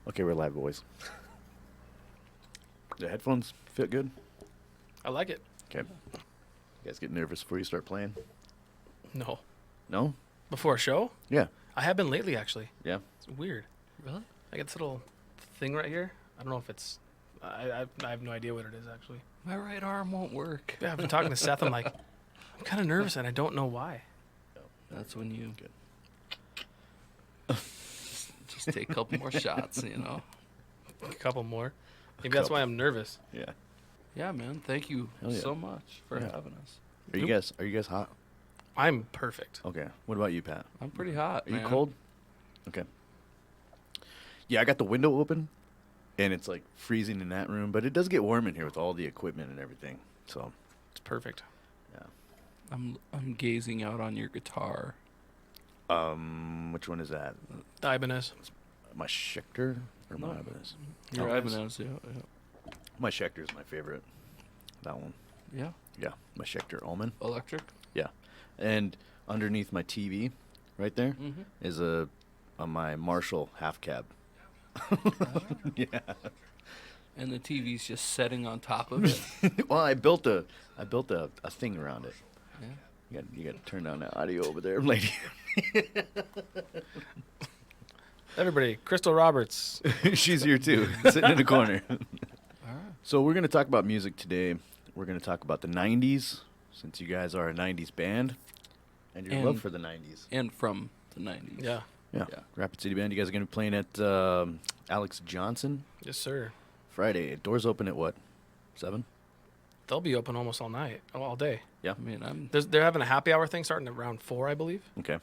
Okay, we're live, boys. The headphones fit good? I like it. Okay. You guys get nervous before you start playing? No. No? Before a show? Yeah. I have been lately, actually. Yeah. It's weird. Really? I get this little thing right here. I don't know if it's... I have no idea what it is, actually. My right arm won't work. Yeah, I've been talking to Seth. I'm like, I'm kind of nervous, and I don't know why. That's when you Good. just take a couple more shots, you know. A couple more. Maybe that's why I'm nervous. Yeah. Yeah, man. Thank you Hell yeah. so much for Yeah. having us. Are you guys hot? I'm perfect. Okay. What about you, Pat? I'm pretty hot, Are man. you cold? Okay. Yeah, I got the window open, and it's like freezing in that room, but it does get warm in here with all the equipment and everything. So, It's perfect. yeah. I'm gazing out on your guitar. Which one is that? The Ibanez. My Schecter or my No. Ibanez? Your Ibanez. Ibanez, yeah. My Schecter is my favorite. That one. Yeah. Yeah, my Schecter Ullman. Electric? Yeah, and underneath my TV, right there, Mm-hmm. is my Marshall half cab. Yeah. And the TV's just setting on top of it. Well, I built a thing around it. Yeah. You got to turn down that audio over there, lady. Everybody, Crystal Roberts. She's here too, sitting in the corner. All right. So we're gonna talk about music today. We're gonna talk about the '90s, since you guys are a '90s band, and your And- love for the '90s. And from the 90s. Yeah. Yeah. Yeah. Rapid City Band. You guys are gonna be playing at Alex Johnson Yes, sir. Friday. Doors open at what? 7? They'll be open almost all night, all day. Yeah. I mean, They're having a happy hour thing starting at around 4, I believe. Okay.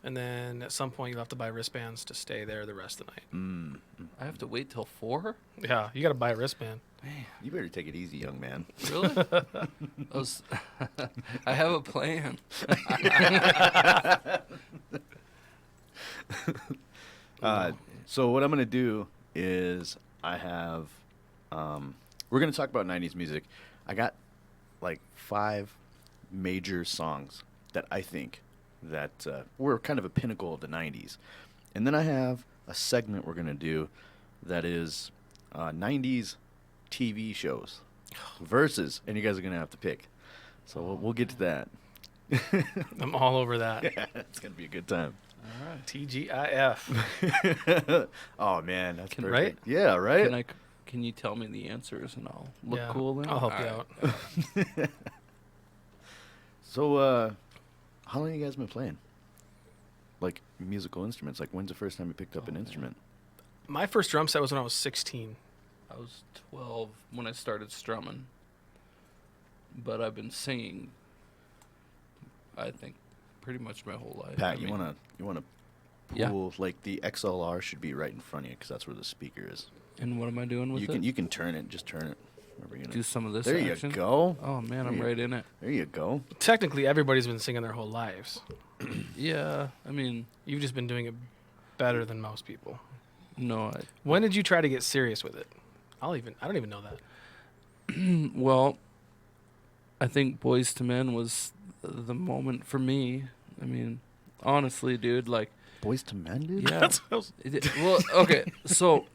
And then at some point, you'll have to buy wristbands to stay there the rest of the night. I have to wait till 4? Yeah, you got to buy a wristband. You better take it easy, young man. Really? I have a plan. So what I'm gonna do is I have, we're gonna talk about '90s music. I got like 5 major songs that I think that were kind of a pinnacle of the '90s, and then I have a segment we're gonna do that is '90s TV shows versus, and you guys are gonna have to pick. So we'll get to that. I'm all over that. Yeah, it's gonna be a good time. All right. TGIF. Oh man, that's Can- perfect. right? Yeah, right. Can you tell me the answers and I'll look Yeah, cool then? I'll help All you right. out. So, how long have you guys been playing? Like musical instruments? Like, when's the first time you picked up an Oh, man. instrument? My first drum set was when I was 16. I was 12 when I started strumming, but I've been singing, I think, pretty much my whole life. Pat, I you mean, wanna Yeah. pull like the XLR should be right in front of you because that's where the speaker is. And what am I doing with it? You can turn it. Just turn it. Wherever you're Do gonna. some of this There action? you go. Oh, man, I'm There you- right in it. There you go. Technically, everybody's been singing their whole lives. Yeah, I mean, You've just been doing it better than most people. no, When did you try to get serious with it? I don't even know that. well, I think Boys to Men was the moment for me. I mean, honestly, dude, like, Boys to Men, dude. yeah. Well, okay, so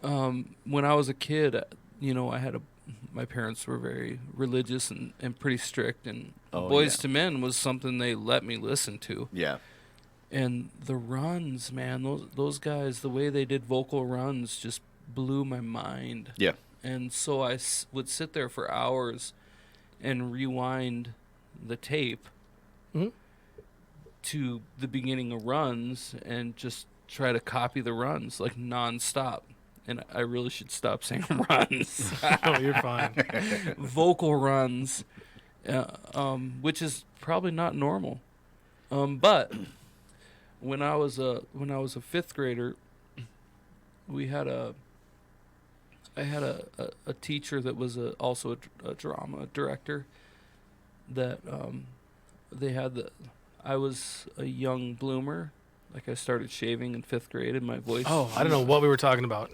when I was a kid, you know, my parents were very religious and pretty strict, and Oh, Boys yeah. to Men was something they let me listen to. Yeah. And the runs, man, those guys, the way they did vocal runs just blew my mind. Yeah. And so I would sit there for hours and rewind the tape Mhm. to the beginning of runs and just try to copy the runs like nonstop. And I really should stop saying runs. Oh, you're fine. Vocal runs, which is probably not normal. But when I was a 5th grader, I had a teacher that was also a drama director. That I was a young bloomer. Like, I started shaving in 5th grade, and my voice. Oh, I don't know what we were talking about.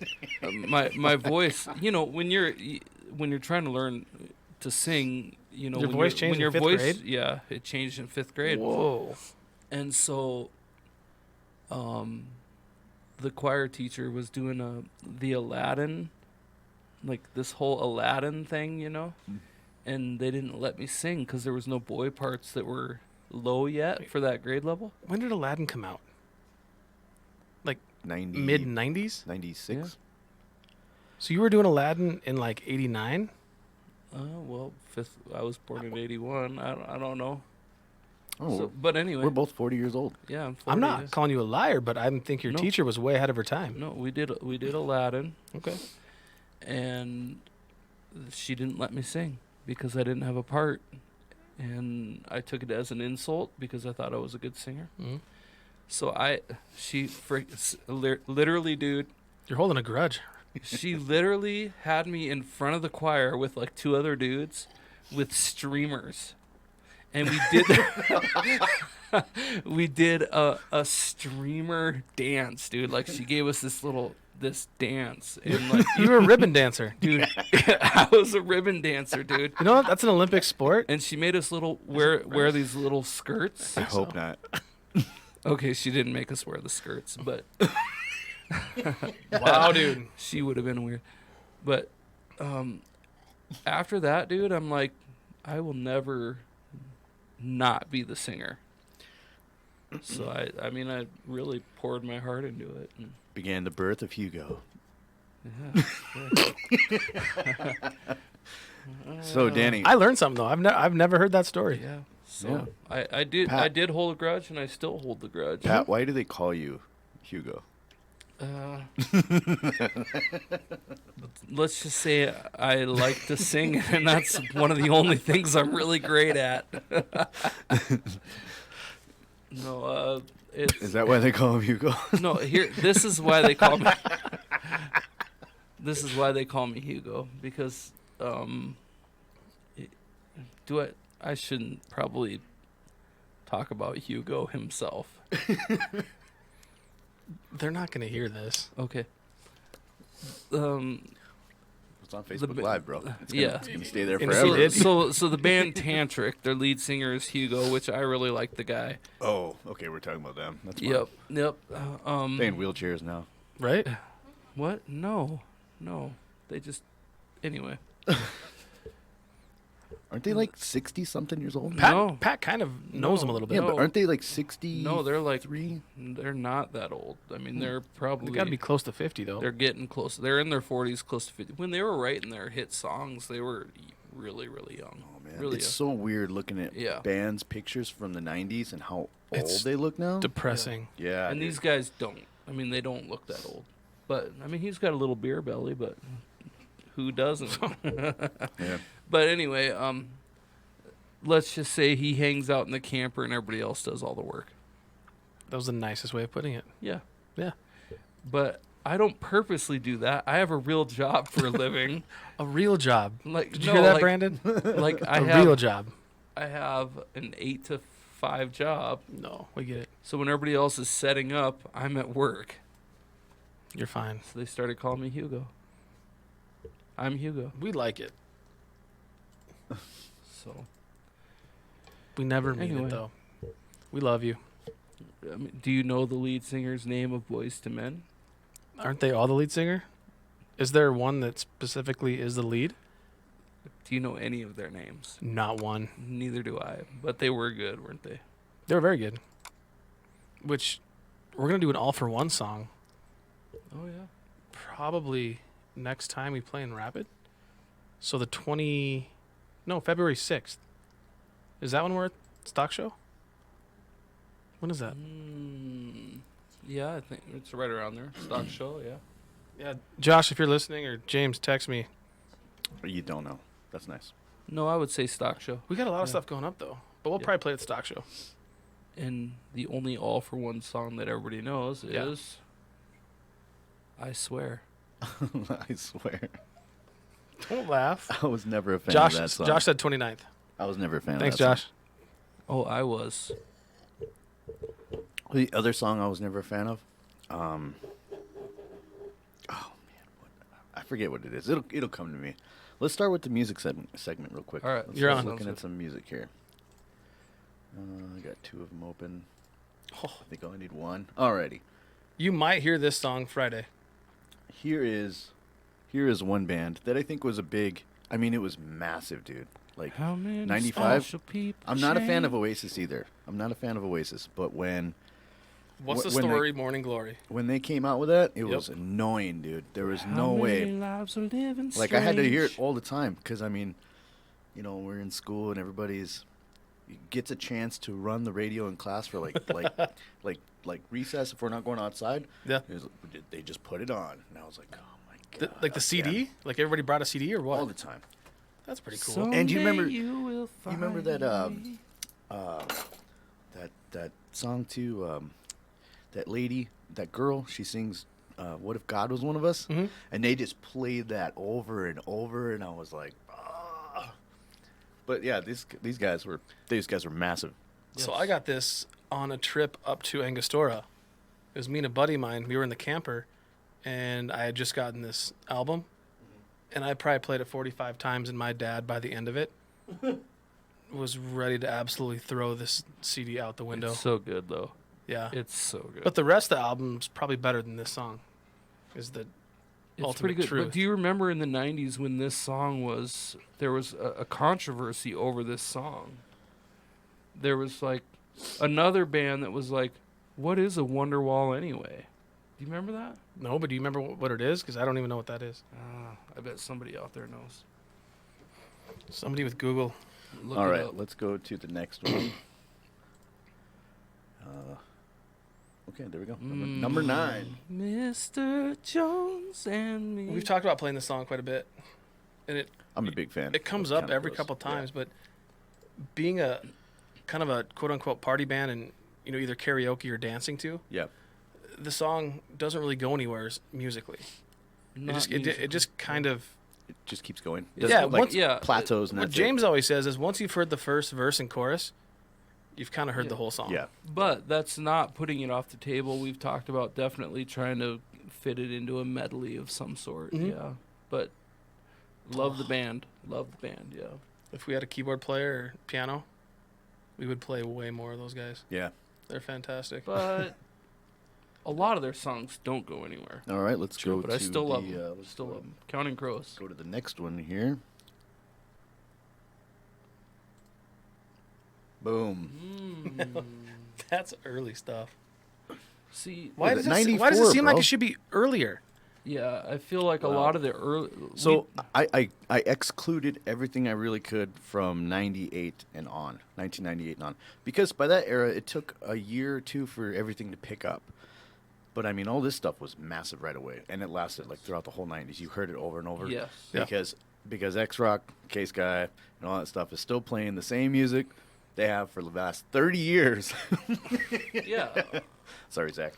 My voice. You know, when you're trying to learn to sing, you know, Your when voice you're- changed when in your 5th voice, grade? Yeah, it changed in 5th grade. Whoa. And so, the choir teacher was doing the Aladdin, like this whole Aladdin thing, you know, and they didn't let me sing because there was no boy parts that were low yet for that grade level. When did Aladdin come out? 90, Mid 90s? 96. Yeah. So you were doing Aladdin in like 89? Well, I was born in 81. I don't know. Oh, So, but anyway, we're both 40 years old. yeah, I'm 40. I'm not yes. calling you a liar, but I think your No. teacher was way ahead of her time. No, we did Aladdin, Okay. and she didn't let me sing because I didn't have a part, and I took it as an insult because I thought I was a good singer. Mhm. So literally, dude, You're holding a grudge. she literally had me in front of the choir with like 2 other dudes with streamers. And we did a streamer dance, dude. Like she gave us this dance, and like, You were a ribbon dancer. dude, I was a ribbon dancer, dude. You know what? That's an Olympic sport. And she made us wear these little skirts. I hope not. Okay, she didn't make us wear the skirts, but Wow, dude. she would have been weird. But after that, dude, I'm like, I will never not be the singer. So I mean, I really poured my heart into it. And Began the birth of Hugo. yeah. So, Danny, I learned something though. I've never heard that story. Yeah. So I did Pat. I did hold a grudge, and I still hold the grudge. Pat, why do they call you Hugo? Let's just say I like to sing, and that's one of the only things I'm really great at. No, Is that why they call him Hugo? no. Here, this is why they call me. This is why they call me Hugo, because I shouldn't probably talk about Hugo himself. They're not going to hear this. Okay. It's on Facebook Live, bro. It's gonna, yeah. it's gonna stay there And forever. So the band Tantric, their lead singer is Hugo, which I really like the guy. Oh, okay, we're talking about them. That's fine. Yep. They in wheelchairs now. Right? What? No. They just anyway. Aren't they like 60-something years old? No. Pat kind of knows them a little bit. Yeah, No. but aren't they like 60? No, they're like 3? they're not that old. I mean, they're probably They got to be close to 50 though. they're getting close. They're in their 40s, close to 50. When they were writing their hit songs, they were really, really young. Oh man, Really it's young. so weird looking at Yeah. bands' pictures from the 90s and how It's old they look now. Depressing. Yeah, And dude. these guys don't. I mean, they don't look that old. But I mean, he's got a little beer belly, but who doesn't? Yeah. But anyway, let's just say he hangs out in the camper and everybody else does all the work. That was the nicest way of putting it. Yeah. Yeah. But I don't purposely do that. I have a real job for a living. A real job. Like, Did you hear that, Brandon? Like I A have real job. I have an 8 to 5 job. No, we get it. So when everybody else is setting up, I'm at work. You're fine. So they started calling me Hugo. I'm Hugo. We like it. So We never mean Anyway. it though. We love you. I mean, do you know the lead singer's name of Boyz II Men? Aren't they all the lead singer? Is there one that specifically is the lead? Do you know any of their names? Not one. Neither do I. But they were good, weren't they? They were very good. Which we're gonna do an all for one song Oh yeah. probably next time we play in Rapid. So February 6th. Is that when we're at Stock Show? When is that? Yeah, I think it's right around there. Stock show, yeah. Yeah, Josh, if you're listening, or James, text me. You don't know. That's nice. No, I would say stock show. We got a lot of Yeah. stuff going up though, but we'll Yeah. probably play at Stock Show. And the only all for one song that everybody knows Yeah. is I Swear. I swear. Don't laugh. I was never a fan Josh, of that song. Josh said 29th. I was never a fan Thanks, of that song. Josh. Oh, I was. The other song I was never a fan of, oh man, I forget what it is. It'll come to me. Let's start with the music segment real quick. All right. Let's You're start on. looking Sounds at some music here. I got 2 of them open. Oh, I think I only need 1. Alrighty. You might hear this song Friday. Here is one band that I think was a big. I mean, it was massive, dude. Like How many 95. special people I'm not a fan of shame? Oasis either. I'm not a fan of Oasis, but when What's the when they- story? Morning Glory. when they came out with that, it Yep. was annoying, dude. There was How no way. many lives are living Like I had to hear it strange? all the time because I mean, you know, we're in school and everybody's gets a chance to run the radio in class for like recess if we're not going outside. Yeah. They just put it on, and I was like, oh my god, Like the CD? again. Like everybody brought a CD or what? all the time. That's pretty cool. Someday And do you remember- you will remember find that, me. That song too. That lady, that girl, she sings. What if God was one of us? Mhm. And they just played that over and over, and I was like, ah. But yeah, these guys were massive. So Yes. I got this on a trip up to Angostura. It was me and a buddy of mine. We were in the camper, and I had just gotten this album, and I probably played it 45 times, and my dad, by the end of it, was ready to absolutely throw this CD out the window. It's so good though. Yeah. It's so good. But the rest of the album's probably better than this song. Is the It's ultimate pretty good. truth. But do you remember in the '90s when this song was? There was a controversy over this song. There was like another band that was like, "What is a Wonderwall anyway?" Do you remember that? No, but do you remember what it is? Because I don't even know what that is. I bet somebody out there knows. Somebody with Google. Look All it right, up. let's go to the next one. Okay, there we go. Number 9. Mr. Jones and me. We've talked about playing this song quite a bit, and I'm a big fan. it comes of up Counting every Crows. couple Yeah. times. But being a kind of a quote unquote party band, and either karaoke or dancing to, Yeah. the song doesn't really go anywhere musically. Not It musical. just kind of. It just keeps going. Yeah, Doesn't, like, once- yeah. plateaus and What that's James always says is once you've heard the first verse and chorus, you've kind of heard Yeah. the whole song. it. Yeah. But that's not putting it off the table. We've talked about definitely trying to fit it into a medley of some sort. Mhm. Yeah. But love the band. Love the band. Yeah. If we had a keyboard player or piano, we would play way more of those guys. Yeah. They're fantastic. But a lot of their songs don't go anywhere. All right, let's True, go but to I still love the, them. let's Still go, love them. Counting Crows. go to the next one here. Boom. That's early stuff. See, Why Was does it it, why does it 94, seem like bro? it should be earlier? yeah, I feel like a Wow. lot of the early. So I excluded everything I really could from 98 and on, 1998 and on. Because by that era, it took a year or two for everything to pick up. But I mean, all this stuff was massive right away. And it lasted like throughout the whole 90s. You heard it over and over. Yes. Yeah. Because X-Rock, Case Guy, and all that stuff is still playing the same music they have for the last 30 years. Yeah. Sorry, Zach.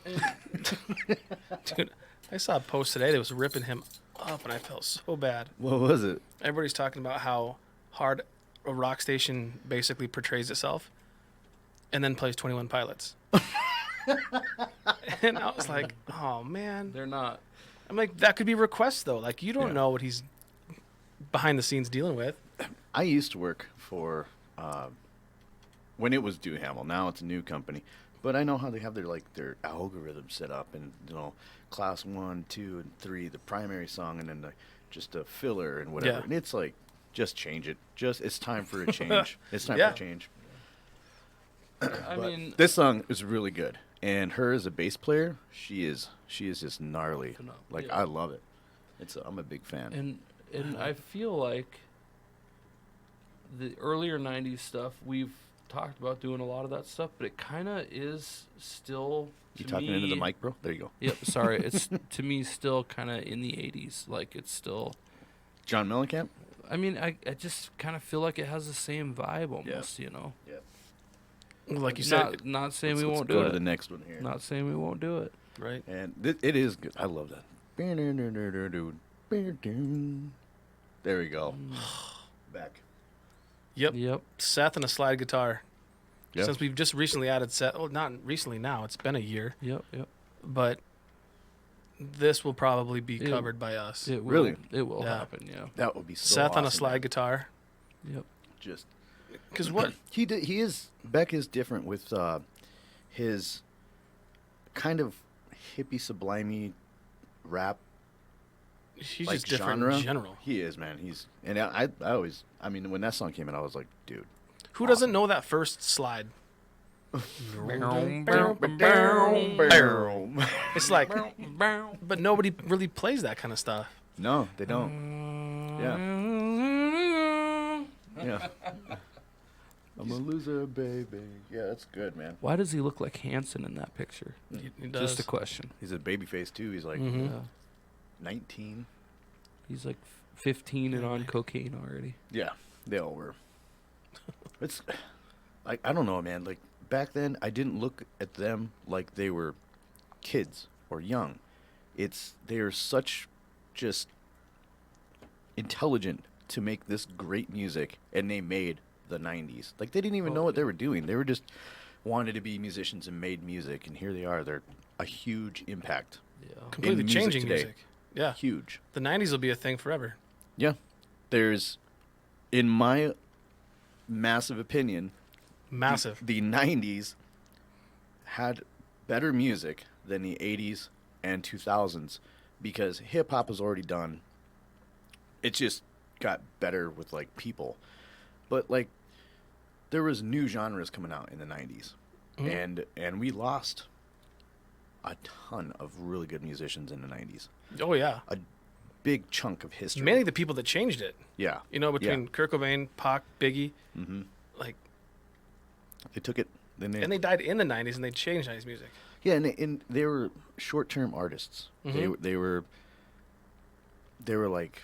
Dude, I saw a post today that was ripping him up, and I felt so bad. What was it? Everybody's talking about how hard a rock station basically portrays itself and then plays 21 Pilots. And I was like, oh, man. They're not. I'm like, that could be requests, though. Like, you don't Yeah. know what he's behind the scenes dealing with. I used to work for when it was Duhamel. Now it's a new company, but I know how they have their algorithm set up, and class 1, 2, and 3, the primary song, and then just a filler and whatever. Yeah. And it's like, just change it. It's time for a change. It's time Yeah. for a change. I But mean, this song is really good, and her as a bass player, she is just gnarly. Phenomenal. Like Yeah. I love it. I'm a big fan. and I feel like the earlier '90s stuff we've talked about doing a lot of that stuff, but it kind of is still. You to talking into the me- mic, bro? There you go. Yep. Sorry, it's to me still kind of in the '80s. Like it's still. John Mellencamp. I mean, I just kind of feel like it has the same vibe almost. You know. Like you said, Not saying Let's we won't go do to it. the next one here. Not saying we won't do it. right? And it is good. I love that. There we go. Back. Yep. Yep. Seth and a slide guitar. Yep. Since we've just recently added Seth, well, not recently now, it's been a year, Yep. Yep. but this will probably be It- covered by us. It will. Really? It will Yeah. happen. Yeah. That would be so Seth on a awesome, slide man. guitar. Yep. Just Because what? he is Beck is different with his kind of hippie sublimey rap He's like just different genre. in general. He is, man. I always, I mean, when that song came out, I was like, dude. Who doesn't know that first slide? It's like, but nobody really plays that kind of stuff. No, they don't. Yeah. Yeah. I'm a loser, baby. Yeah, that's good, man. Why does he look like Hanson in that picture? He does. Just a question. He's a baby face too. He's like Mhm. Yeah. 19. He's like 15 and on cocaine already. Yeah, they all were. It's like, I don't know, man. Like back then, I didn't look at them like they were kids or young. They are such just intelligent to make this great music, and they made the 90s. Like they didn't even know what they were doing. They were just wanted to be musicians and made music, and here they are. They're a huge impact. Yeah. Completely music changing today. music. Yeah. Huge. The 90s will be a thing forever. Yeah. There's, in my massive opinion, Massive. the 90s had better music than the 80s and 2000s because hip hop was already done. It just got better with like people. But like there was new genres coming out in the 90s. And we lost a ton of really good musicians in the 90s. Oh, yeah. A big chunk of history. Mainly the people that changed it. Yeah. You know, between Kurt Cobain, Pac, Biggie. Mm-hmm. Like, They took it. Then and they died in the 90s and they changed 90s music. Yeah, and they were short-term artists. Mhm. They were like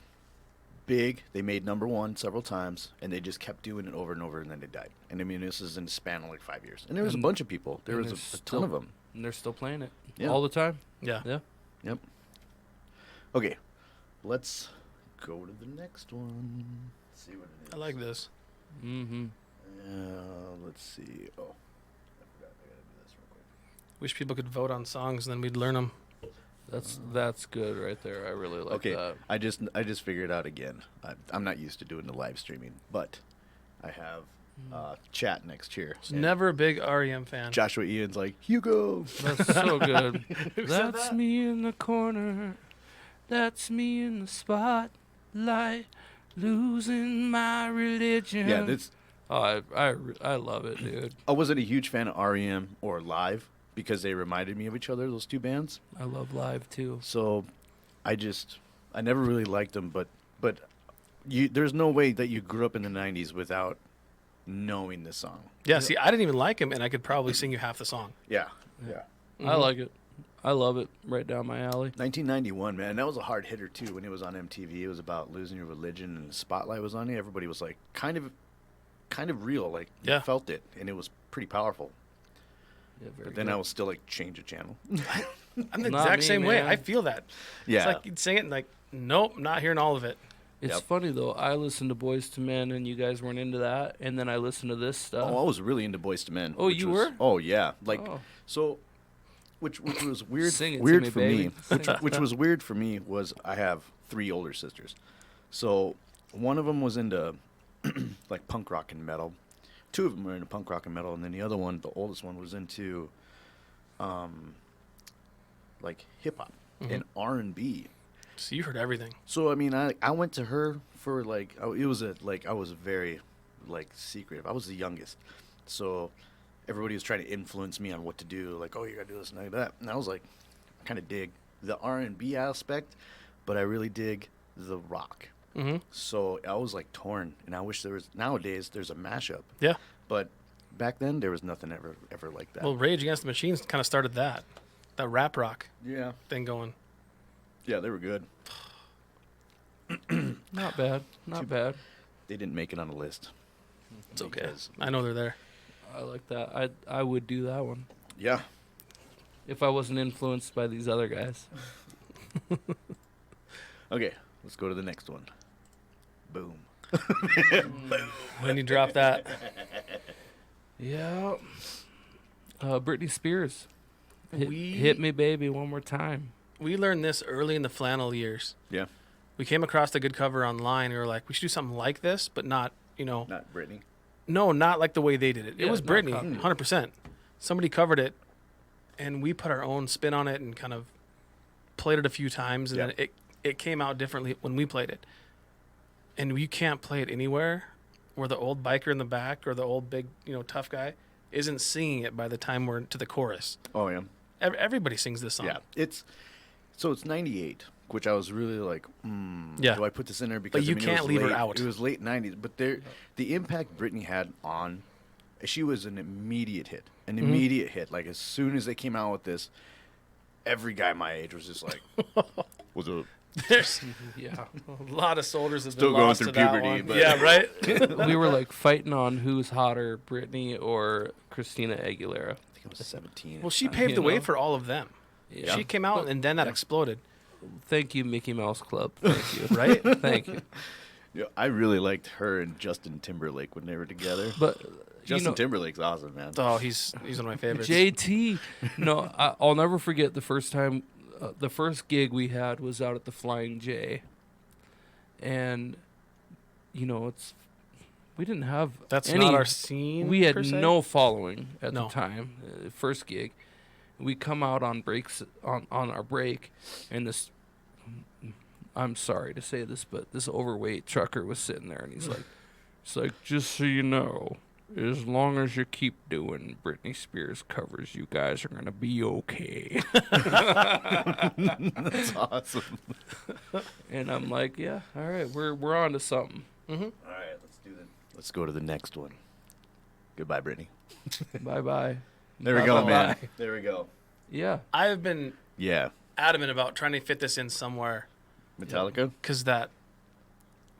big. They made #1 several times, and they just kept doing it over and over, and then they died. And I mean, this is in a span of like 5 years. And there was a bunch of people. There was a ton of them. And they're still playing it Yeah. all the time. Yeah. Yeah. Yep. Okay, let's go to the next one. See what it is. I like this. Mm-hmm. Let's see. Oh, I forgot. I gotta do this real quick. Wish people could vote on songs and then we'd learn them. That's good right there. I really like Okay, that. I just figured out again. I'm not used to doing the live streaming, but I have chat next here. Was and never a big REM fan. Joshua Ian's like, Hugo. That's so good. said That's that? me in the corner. That's me in the spotlight, losing my religion. Yeah, this. Oh, I love it, dude. I wasn't a huge fan of REM or Live because they reminded me of each other. Those two bands. I love live too. So, I never really liked them. But there's no way that you grew up in the '90s without knowing this song. Yeah, see, I didn't even like him, and I could probably sing you half the song. Yeah, yeah. I like it. I love it. Right down my alley. 1991, man, that was a hard hitter too. When it was on MTV, it was about losing your religion, and the spotlight was on you. Everybody was like, kind of real, like Yeah. you felt it, and it was pretty powerful. Yeah, very But then good. I was still like, change the channel. I'm the Not exact me, same way. man. I feel that. Yeah. It's like you'd sing it and like, nope, not hearing all of it. It's Yep. funny though. I listened to Boys to Men, and you guys weren't into that, and then I listened to this stuff. Oh, I was really into Boys to Men. Oh, which you was- were? Oh yeah, like Oh. so, which was weird. Sing it to weird me, for baby. me. Which was weird for me was I have 3 older sisters, so one of them was into like punk rock and metal. 2 of them were into punk rock and metal, and then the other one, the oldest one, was into like hip hop and R&B. So you heard everything. So I mean, I went to her for like it was I was very like secretive. I was the youngest, so everybody was trying to influence me on what to do. Like, oh, you gotta do this and like that. And I was like, I kind of dig the R&B aspect, but I really dig the rock. Mm-hmm. So I was like torn, and I wish nowadays there's a mashup. Yeah. But back then there was nothing ever like that. Well, Rage Against the Machine kind of started that rap rock yeah, thing going. yeah, they were good. Not bad. Not bad. They didn't make it on the list. It's okay. Because- I know they're there. I like that. I would do that one Yeah. if I wasn't influenced by these other guys. Okay, let's go to the next one. Boom. When you drop that, Yeah. Britney Spears. We- Hit me, baby, one more time. we learned this early in the Flannel years. Yeah. We came across a good cover online. We were like, we should do something like this, but not, Not Britney. no, not like the way they did it. It Yeah, was not Britney, copy. 100%. Somebody covered it and we put our own spin on it and kind of played it a few times, and Yep. then it came out differently when we played it. And you can't play it anywhere where the old biker in the back or the old big, tough guy isn't singing it by the time we're to the chorus. Oh yeah. Everybody sings this song. Yeah. It's 98, which I was really like, Yeah. do I put this in there? Because you it can't was leave her late- out. It was late 90s, but the impact Britney had on, she was an immediate hit. An Mm-hmm. immediate hit. Like as soon as they came out with this, every guy my age was just like, what's up? There's Yeah. a lot of soldiers have Still been going lost through to that puberty, one. but- Yeah, right? We were like fighting on who's hotter, Britney or Christina Aguilera. I think I was 17. Well, she paved the way know? for all of them. Yeah. She came out, and then that exploded, Thank you, Mickey Mouse Club. Thank you. right? Thank you. Yeah, I really liked her and Justin Timberlake when they were together. But Justin Timberlake's awesome, man. Oh, he's one of my favorites. JT. No, I'll never forget the first time, the first gig we had was out at the Flying J. And, we didn't have That's any, not our scene. we had per se. no following at No. the time, first gig. We come out on breaks, on our break, and this, I'm sorry to say this, but this overweight trucker was sitting there, and he's like, just so you know, as long as you keep doing Britney Spears covers, you guys are going to be okay. That's awesome. And I'm like, yeah, all right, we're on to something. Mm-hmm. All right, let's do this. Let's go to the next one. Goodbye, Brittany. Bye-bye. There we go, Bye-bye. man. There we go. Yeah. I have been Yeah. adamant about trying to fit this in somewhere Metallica? because that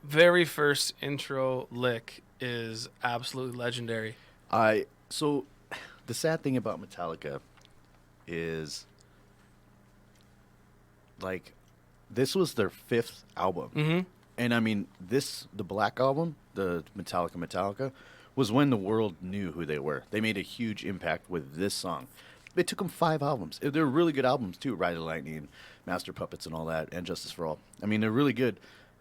very first intro lick is absolutely legendary. So the sad thing about Metallica is like this was their 5th album. Mm-hmm. And I mean the Black Album, the Metallica, was when the world knew who they were. They made a huge impact with this song. It took them 5 albums. They're really good albums too, Ride the Lightning, Master Puppets and all that, and Justice for All. I mean, they're really good.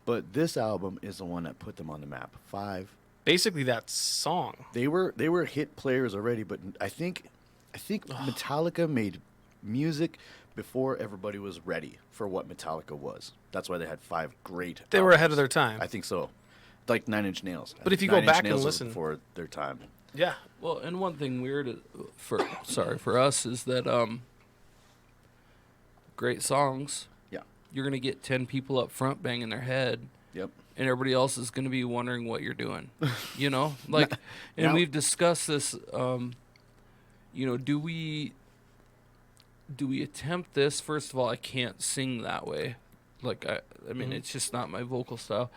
But this album is the one that put them on the map. 5. Basically, that song. They were hit players already, but I think Metallica made music before everybody was ready for what Metallica was. That's why they had 5 great They were ahead of albums. their time. I think so. Like 9 Inch Nails. But if you Nine go Inch back and Nails was listen- before their time. Yeah. Well, and one thing weird for us is that great songs. Yeah. You're gonna get 10 people up front banging their head, Yep. and everybody else is gonna be wondering what you're doing. Like, and Now- we've discussed this. Do we attempt this? First of all, I can't sing that way. Like I mean, Mhm. it's just not my vocal style.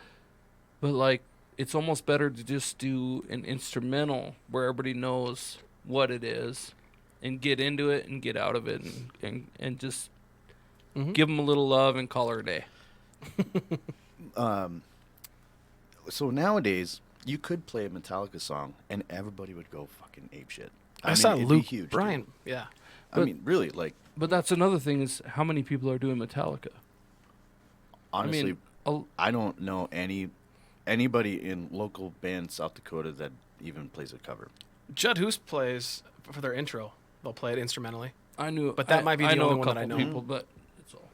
But like, it's almost better to just do an instrumental where everybody knows what it is, and get into it and get out of it, and just Mhm. give them a little love and call her a day. So nowadays, you could play a Metallica song and everybody would go fucking apeshit. I saw it'd be Luke huge, dude. Bryan. Yeah. I But- mean, really, like But that's another thing is how many people are doing Metallica. honestly, I mean, I don't know anybody in local band South Dakota that even plays a cover. Judd Hoos plays for their intro. They'll play it instrumentally. I knew, But that might be I the know only a one that couple I know. people, but it's all.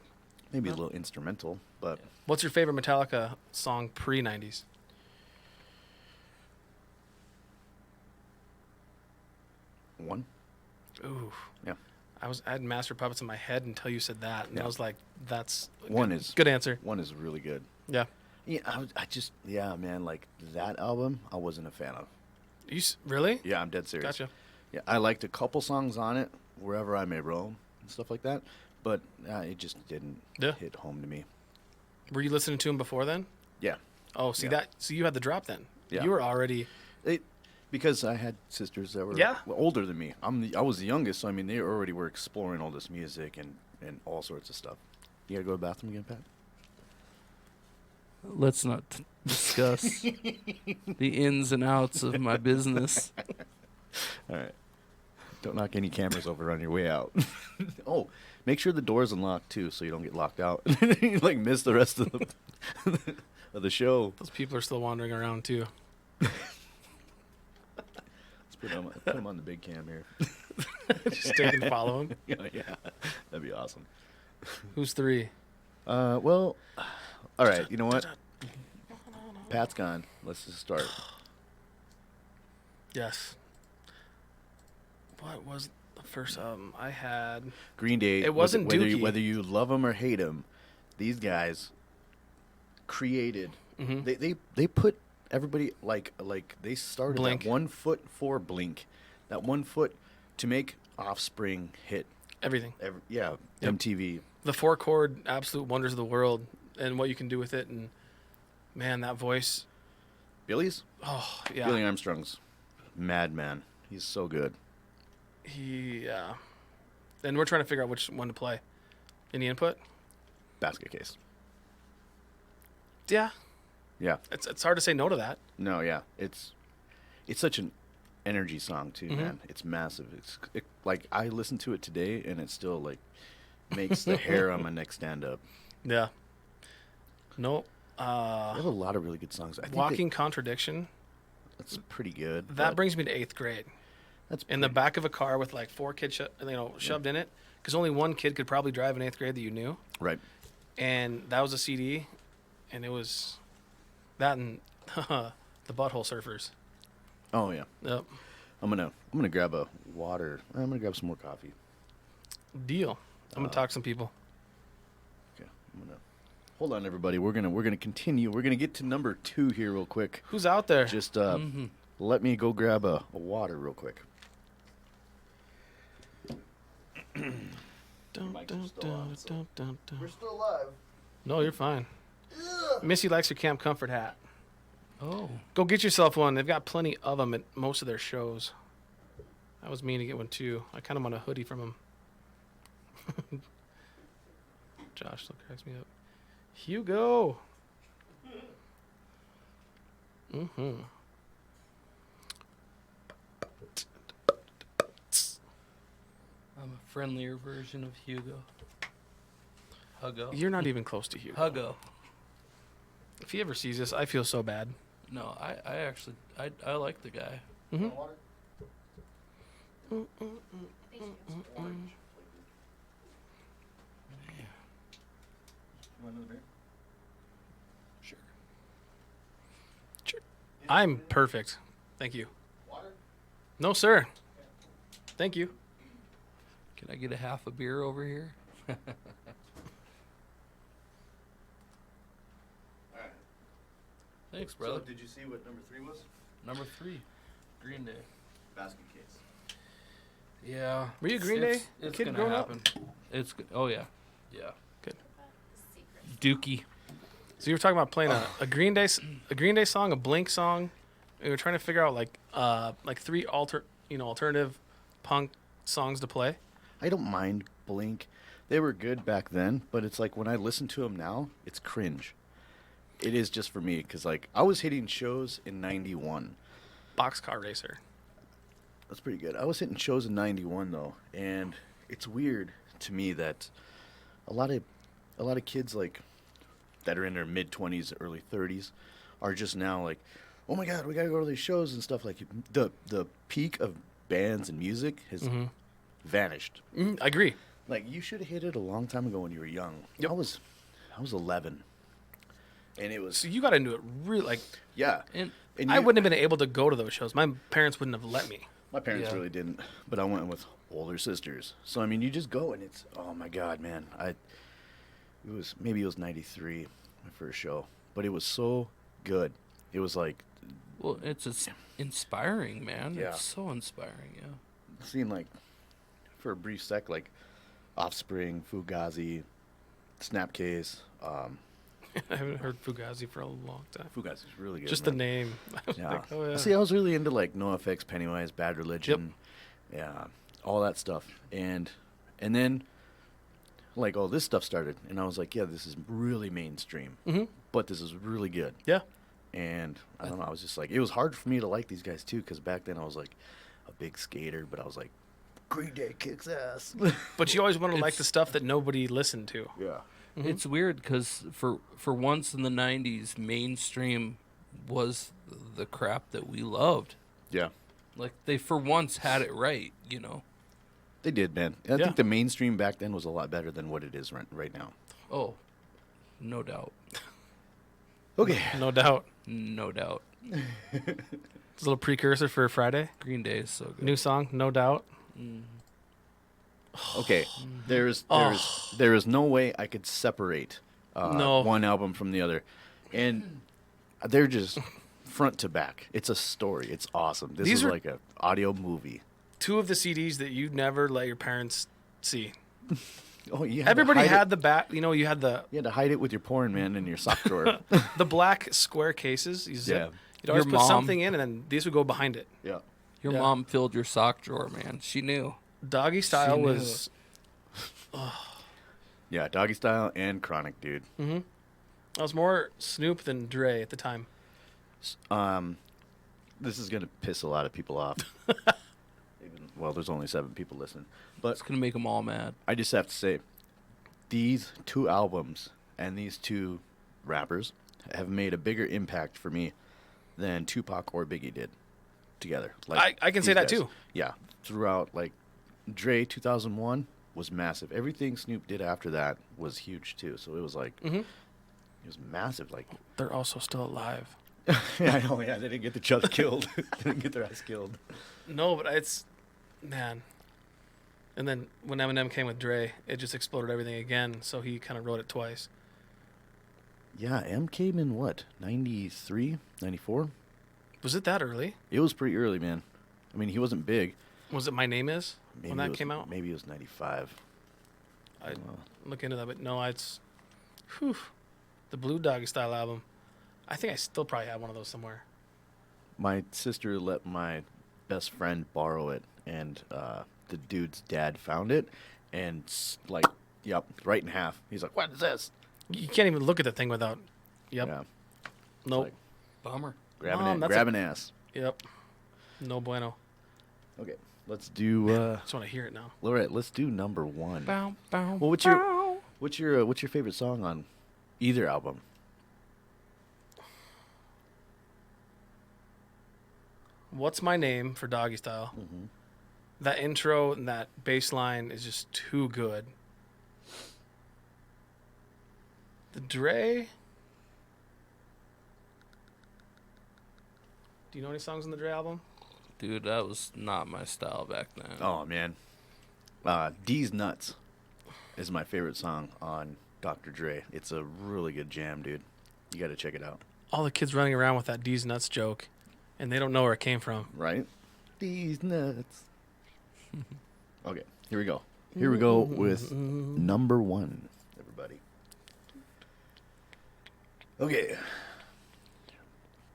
Maybe a little instrumental, but What's your favorite Metallica song pre-90s? one. Ooh. Yeah. I had Master Puppets in my head until you said that, and Yeah. I was like, "That's a One good, is- good answer." One is really good. Yeah. Yeah, man, like that album, I wasn't a fan of. Really? Yeah, I'm dead serious. Gotcha. Yeah, I liked a couple songs on it, Wherever I May Roam and stuff like that, but it just didn't Yeah. hit home to me. Were you listening to him before then? Yeah, Oh, see Yeah. that? So you had the drop then. Yeah. You were already. because I had sisters that were Yeah. older than me. I was the youngest, so I mean, they already were exploring all this music and all sorts of stuff. You gotta go to the bathroom again, Pat? Let's not discuss the ins and outs of my business. All right. Don't knock any cameras over on your way out. Oh, make sure the door's unlocked too, so you don't get locked out. You like miss the rest of the of the show. Those people are still wandering around too. Let's put them on the big cam here. Just take and follow him. Yeah, that'd be awesome. Who's 3? Well, all right. You know what? Pat's gone. Let's just start. Yes. What was the first album I had? Green Day. It wasn't Dookie. Whether you love them or hate them, these guys created. Mm-hmm. They put everybody like they started Blink. that 1 foot for Blink, that 1 foot to make Offspring hit. Everything. Yep. MTV. The 4-chord absolute wonders of the world and what you can do with it. And man, that voice. Billy's. Oh yeah. Billy Armstrong's madman. He's so good. And we're trying to figure out which one to play. Any input? Basket Case. Yeah. Yeah. It's hard to say no to that. No, yeah. It's such an energy song too, man. It's massive. Like I listen to it today and it still like makes the hair on my neck stand up. Yeah. No. They have a lot of really good songs. I think Walking Contradiction. that's pretty good. That brings me to 8th grade. That's In the back of a car with like 4 kids shoved in it, because only one kid could probably drive in 8th grade that you knew. right. And that was a CD, and it was that and the Butthole Surfers. Oh yeah. Yep. I'm gonna grab a water. I'm gonna grab some more coffee. Deal. I'm gonna talk to some people. Okay. Hold on, everybody. We're gonna continue. We're gonna get to number 2 here real quick. Who's out there? Just let me go grab a water real quick. We're still alive. No, you're fine. Missy likes her Camp Comfort hat. Oh. Go get yourself one. They've got plenty of them at most of their shows. I was mean to get one too. I kind of want a hoodie from them. Josh still cracks me up. Hugo. Mm-hmm. I'm a friendlier version of Hugo. Huggo. You're not even close to Hugo. Huggo. If he ever sees this, I feel so bad. No, I actually I like the guy. Mm-hmm. Sure. Sure. I'm perfect. Thank you. No, sir. Thank you. Can I get a half a beer over here? Thanks, brother. So, did you see what number 3 was? Number 3, Green Day. Basket Case. Yeah. Were you a Green Day It's kid gonna growing up? happen. It's oh yeah, yeah. Good. Dookie. So you were talking about playing a Green Day song, a Blink song. And we were trying to figure out like 3 alternative punk songs to play. I don't mind Blink. They were good back then, but it's like when I listen to them now, it's cringe. It is just for me because like I was hitting shows in '91. Boxcar Racer. That's pretty good. I was hitting shows in '91 though, and it's weird to me that a lot of kids like that are in their mid-20s, early 30s are just now like, oh my God, we gotta go to these shows and stuff. Like the peak of bands and music has vanished. I agree. Like you should have hit it a long time ago when you were young. Yep. I was 11, and it was So you got into it really like. yeah. And I wouldn't have been able to go to those shows. My parents wouldn't have let me. My parents Yeah. really didn't, but I went with older sisters. So I mean, you just go and it's oh my God, man. It was 93, my first show, but it was so good. It was like well, it's inspiring, man. Yeah. It's so inspiring, yeah. seeing like for a brief sec like Offspring, Fugazi, Snapcase. I haven't heard Fugazi for a long time. Fugazi's really good. Just man. the name. I was Yeah. like, oh, yeah. See, I was really into like NoFX, Pennywise, Bad Religion, yeah, all that stuff, and then like all this stuff started, and I was like, yeah, this is really mainstream, but this is really good. Yeah. And I don't know, I was just like, it was hard for me to like these guys too, because back then I was like a big skater, but I was like, Green Day kicks ass. But you always want to like It's- the stuff that nobody listened to. Yeah. It's weird because for once in the 90s, mainstream was the crap that we loved. Yeah. Like, they for once had it right, you know? They did, man. I think the mainstream back then was a lot better than what it is right now. Oh, no doubt. Okay. No doubt. No doubt. It's a little precursor for Friday. Green Day is so good. New song, No Doubt. Okay. There is no way I could separate one album from the other, and they're just front to back. It's a story. It's awesome. This is like an audio movie. 2 of the CDs that you'd never let your parents see. Oh, yeah. Everybody had the back. You know, you had the You had to hide it with your porn, man, in your sock drawer. the black square cases. You zip. Yeah. You'd always Your put mom- something in, and then these would go behind it. Yeah. Your Yeah. mom filled your sock drawer, man. She knew. Doggy Style She knew. was. Yeah, Doggy Style and Chronic, dude. I was more Snoop than Dre at the time. This is gonna piss a lot of people off. Well, there's only 7 people listening, but It's going to make them all mad. I just have to say, these 2 albums and these 2 rappers have made a bigger impact for me than Tupac or Biggie did together. Like I can say these that guys. too. Yeah, throughout, like, Dre 2001 was massive. Everything Snoop did after that was huge too. So it was like, it was massive. Like, They're also still alive. yeah, I know. Yeah, they didn't get each other killed. They didn't get their ass killed. No, but it's, man. And then when Eminem came with Dre, it just exploded everything again. So he kind of wrote it twice. Yeah, M came in what, 93, 94? Was it that early? It was pretty early, man. I mean, he wasn't big. Was it My Name Is when that came out? Maybe it was 95. I'd look into that, but no, it's the Blue Doggy Style album. I think I still probably have one of those somewhere. My sister let my best friend borrow it, and the dude's dad found it, and right in half. He's like, "What is this?" You can't even look at the thing without. Yep. Yeah, Nope. like- Bummer. grabbing ass. Yep. No bueno. Okay, let's do. I just want to hear it now. All right, let's do number 1. Bow, bow, Well, what's your favorite song on either album? What's My Name for Doggy Style? That intro and that bass line is just too good. The Dre. Do you know any songs on the Dre album? Dude, that was not my style back then. Oh man, D's Nuts is my favorite song on Dr. Dre. It's a really good jam, dude. You got to check it out. All the kids running around with that D's Nuts joke, and they don't know where it came from. Right? These nuts. Okay, here we go. Here we go with number 1, everybody. Okay.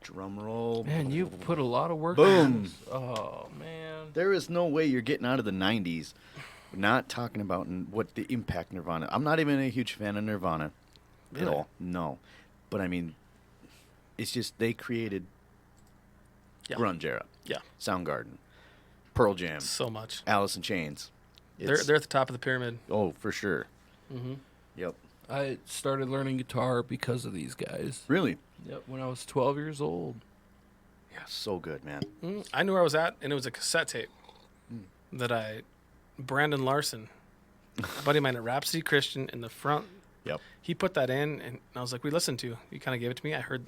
Drum roll. Man, you put a lot of work Boom. in this. Oh, man. There is no way you're getting out of the 90s not talking about what the impact Nirvana. I'm not even a huge fan of Nirvana at Really? all. No. But I mean, it's just they created grunge era. Yeah. Soundgarden, Pearl Jam, So much. Alice in Chains. They're at the top of the pyramid. Oh, for sure. Mm-hmm. Yep. I started learning guitar because of these guys. Really? Yep, when I was 12 years old. Yeah, so good, man. I knew where I was at, and it was a cassette tape that Brandon Larson, a buddy of mine at Rhapsody Christian in the front. Yep. He put that in, and I was like, we listened to. He kind of gave it to me. I heard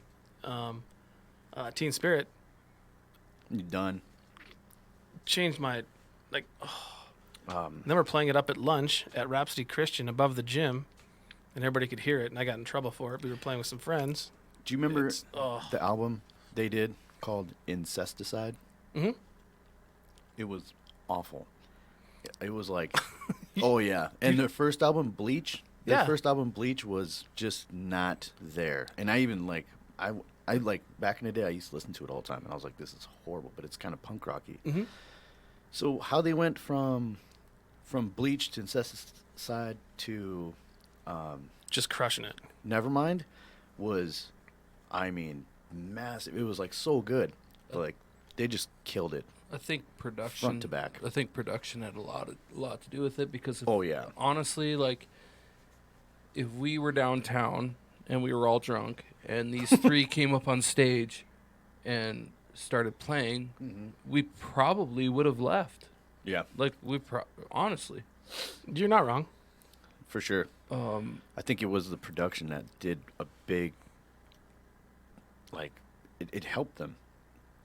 Teen Spirit. You done? Changed my, then we're playing it up at lunch at Rhapsody Christian above the gym, and everybody could hear it, and I got in trouble for it. We were playing with some friends. Do you remember It's- the album they did called Incesticide? Mm-hmm. It was awful. It was like, oh yeah. And their first album, Bleach. Their Yeah. first album, Bleach, was just not there. And I even I like back in the day, I used to listen to it all the time, and I was like, this is horrible, but it's kind of punk rocky. Mm-hmm. So how they went from Bleach to Incesticide to Just crushing it. Nevermind was, I mean, massive. It was like so good. But, like, they just killed it. I think production Front to back. I think production had a lot to do with it because Oh, yeah. honestly, like if we were downtown and we were all drunk and these 3 came up on stage and started playing, we probably would have left. Yeah, Like honestly, You're not wrong. for sure. I think it was the production that did a big, like, it helped them,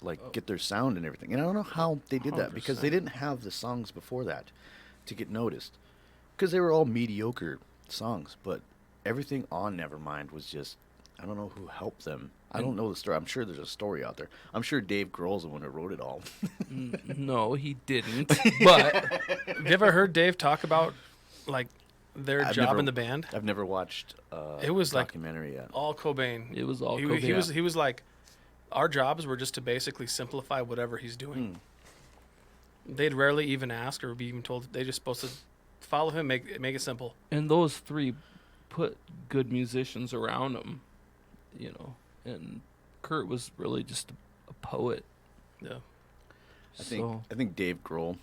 like, get their sound and everything. And I don't know how they did that because they 100%. didn't have the songs before that to get noticed, because they were all mediocre songs. But everything on Nevermind was just, I don't know who helped them. I don't know the story. I'm sure there's a story out there. I'm sure Dave Grohl's the one who wrote it all. no, he didn't. But Have you ever heard Dave talk about like their I've job never- in the band? I've never watched It was like documentary yet. all Cobain. it was all He Cobain. was like, our jobs were just to basically simplify whatever he's doing. They'd rarely even ask or be even told. They just supposed to follow him, make it simple. And those three put good musicians around him, you know. And Kurt was really just a poet. Yeah. I think Dave Grohl.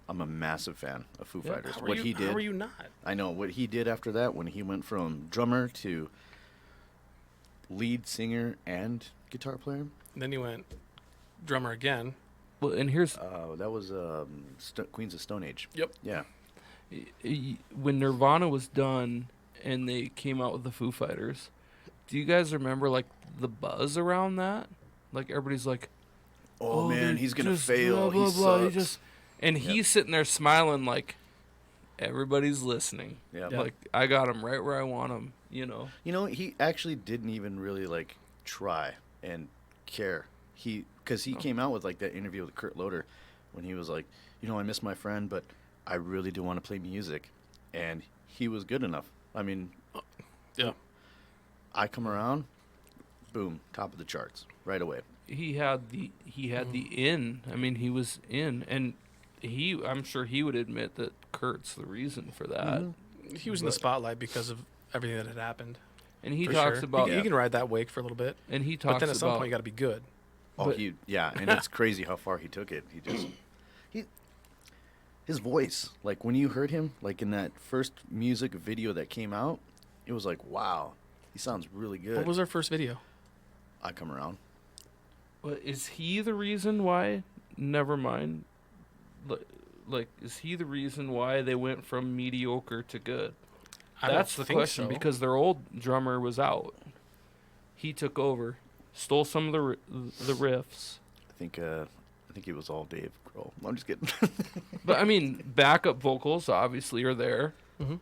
I'm a massive fan of Foo Yeah. Fighters. How are What you, he did, How are you not? I know what he did after that when he went from drummer to lead singer and guitar player. Then you went drummer again. Well, and here's That was Queens of Stone Age. Yep. Yeah. when Nirvana was done and they came out with the Foo Fighters. Do you guys remember like the buzz around that? Like everybody's like, Oh, man, they're he's gonna just fail. blah, blah, He blah. sucks. And he's sitting there smiling like everybody's listening. Yeah. Yeah. Like I got him right where I want him. You know. You know, he actually didn't even really like try and care. Because he came out with like that interview with Kurt Loder when he was like, I miss my friend, but I really do want to play music, and he was good enough. I mean, Yeah. I Come Around, boom, top of the charts right away. He had the in. I mean, he was in, and I'm sure he would admit that Kurt's the reason for that. He was in the spotlight because of everything that had happened. And he For talks sure. about, You can ride that wake for a little bit, and he talks but then at some about, point you got to be good. Oh, But- and it's crazy how far he took it. His voice, like when you heard him, like in that first music video that came out, it was like, wow, he sounds really good. What was our first video? I Come Around. but is he the reason why? Nevermind. Like, is he the reason why they went from mediocre to good? That's the question, because their old drummer was out. He took over, stole some of the riffs. I think it was all Dave Grohl. I'm just kidding. But I mean, backup vocals obviously are there. Mm-hmm.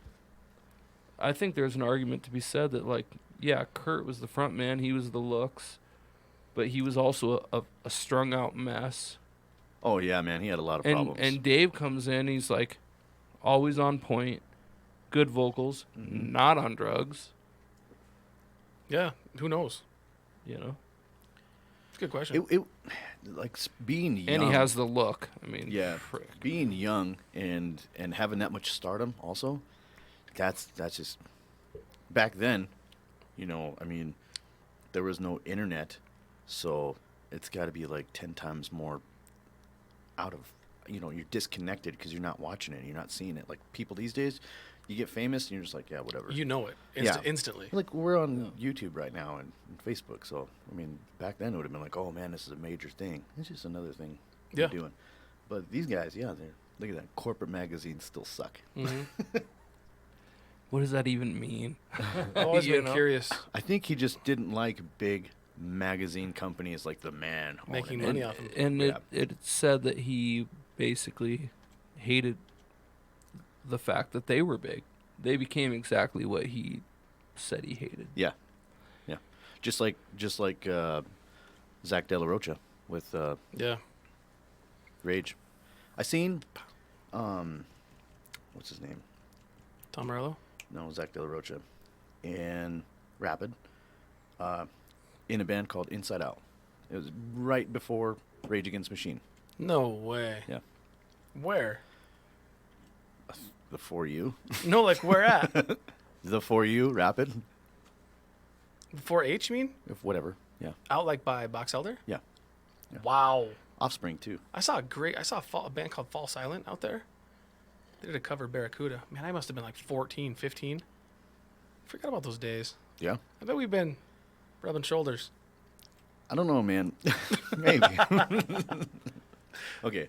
I think there's an argument to be said that, like, yeah, Kurt was the front man. He was the looks, but he was also a strung out mess. Oh yeah, man, he had a lot of problems. And Dave comes in. He's like always on point, good vocals, not on drugs. Yeah, who knows? You know, It's a good question. it like being young. and he has the look. I mean, Yeah, frick. being young and having that much stardom also, that's just back then, I mean, there was no internet, so it's got to be like 10 times more out of, you're disconnected because you're not watching it, you're not seeing it. Like people these days, you get famous and you're just like, yeah, whatever. You know it Yeah. instantly. Like we're on YouTube right now and Facebook, so I mean, back then it would have been like, oh man, this is a major thing. It's just another thing Yeah. we're doing. But these guys, yeah, look at that. Corporate magazines still suck. Mm-hmm. What does that even mean? I've always You been know? curious. I think he just didn't like big magazine companies like The Man Making owning money it. off him. And Yeah. it said that he basically hated the fact that they were big. They became exactly what he said he hated. Yeah, yeah. Just like Zach De La Rocha with Yeah. Rage. I seen what's his name? Tom Morello? No, Zach De La Rocha and Rapid in a band called Inside Out. It was right before Rage Against the Machine. No way. Yeah. Where? The For You. No, like where at? The For You, Rapid. Before H, you mean? If whatever. Yeah. Out like by Box Elder? Yeah. Yeah. Wow. Offspring too. I saw a band called Fall Silent out there. They did a cover of Barracuda. Man, I must have been like 14, 15. Forgot about those days. Yeah. I bet we've been rubbing shoulders. I don't know, man. Maybe. Okay.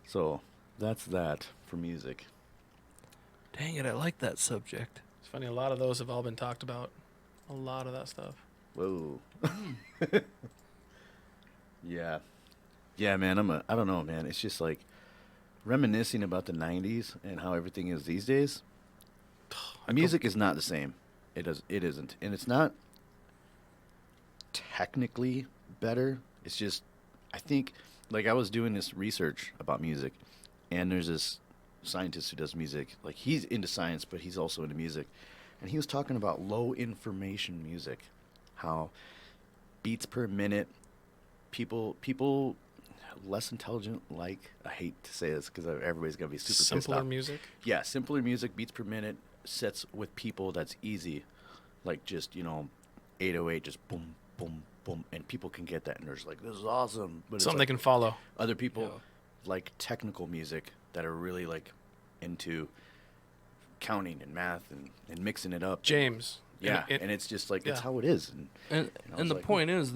So that's that for music. Dang it, I like that subject. It's funny, a lot of those have all been talked about. A lot of that stuff. Whoa. Yeah. Yeah, man, I don't know, man. It's just like reminiscing about the 90s and how everything is these days. Music is not the same. It isn't. And it's not technically better. It's just, I think, like I was doing this research about music, and there's this scientist who does music. Like, he's into science, but he's also into music. And he was talking about low information music, how beats per minute, people less intelligent, like, I hate to say this because everybody's going to be super pissed off. Simpler music? Yeah, simpler music, beats per minute, sets with people that's easy. Like, just, 808, just boom, boom, boom. And people can get that, and they're just like, this is awesome. But Something it's they like can follow. other people like technical music that are really, like, into counting and math and mixing it up. James. Yeah, and it's just like, it's how it is. And the like, point is,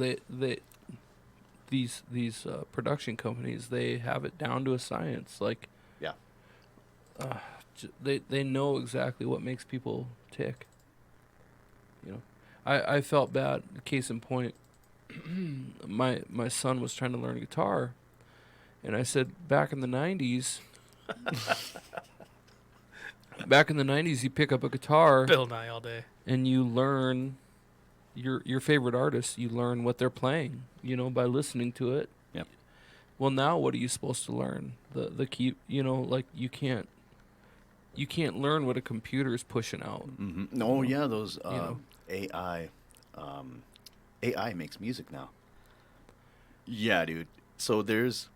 these production companies, they have it down to a science. Like, yeah, they know exactly what makes people tick. I felt bad. Case in point, my son was trying to learn guitar, and I said, back in the 90s, you pick up a guitar, Bill Nye all day, and you learn your favorite artist. You learn what they're playing, by listening to it. Yep. Well, now what are you supposed to learn? The key, like you can't learn what a computer is pushing out. Mm-hmm. Oh yeah, those AI. AI makes music now. Yeah, dude. So there's.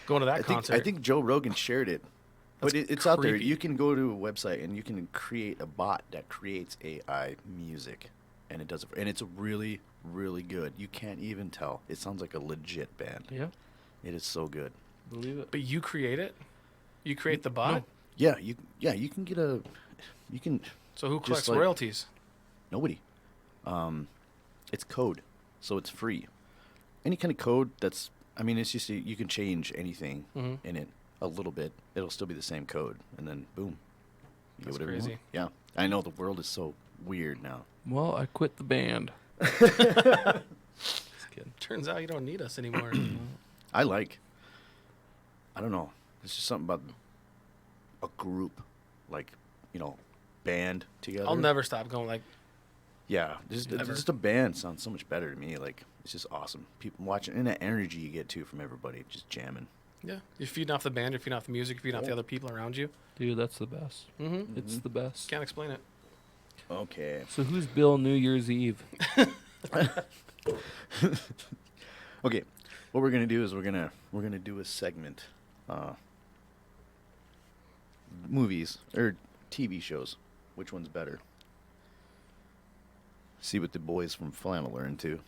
going to that concert. I think Joe Rogan shared it. But it's out there. creepy. You can go to a website and you can create a bot that creates AI music, and it does it. And it's really, really good. You can't even tell. It sounds like a legit band. Yeah, It is so good. believe it. But you create it? You create the bot? No. Yeah, you can get you can. So who Just collects like- royalties? Nobody. It's code, so it's free. Any kind of code that's, it's just you can change anything Mm-hmm. in it a little bit. It'll still be the same code, and then boom, you get That's whatever you crazy. want. Yeah, I know the world is so weird now. Well, I quit the band. Just kidding. Turns out you don't need us anymore. I don't know. There's just something about a group, like, band together. I'll never stop going like, Yeah, just a band sounds so much better to me. Like, it's just awesome. People watching, and that energy you get too from everybody just jamming. yeah, you're feeding off the band, you're feeding off the music, you're feeding off the other people around you. Dude, that's the best. Mm-hmm. It's the best. Can't explain it. Okay. So who's Bill New Year's Eve? Okay. What we're gonna do is we're gonna do a segment, movies or TV shows. Which one's better? See what the boys from Flannel are into,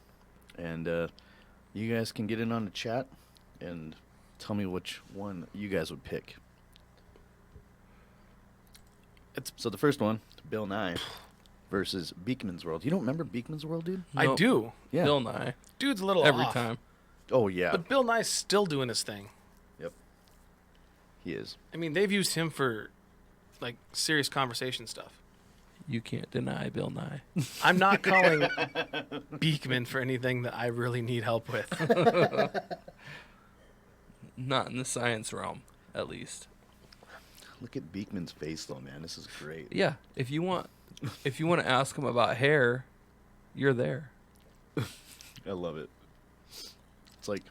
and you guys can get in on the chat and tell me which one you guys would pick. So the first one, Bill Nye versus Beekman's World. You don't remember Beekman's World, dude? I Nope. do. Yeah. Bill Nye. Dude's a little Every off. time. Oh yeah. But Bill Nye's still doing his thing. Yep. He is. I mean, they've used him for, like, serious conversation stuff. You can't deny Bill Nye. I'm not calling Beekman for anything that I really need help with. Not in the science realm, at least. Look at Beekman's face, though, man. This is great. Yeah, if you want to ask him about hair, you're there. I love it. It's like,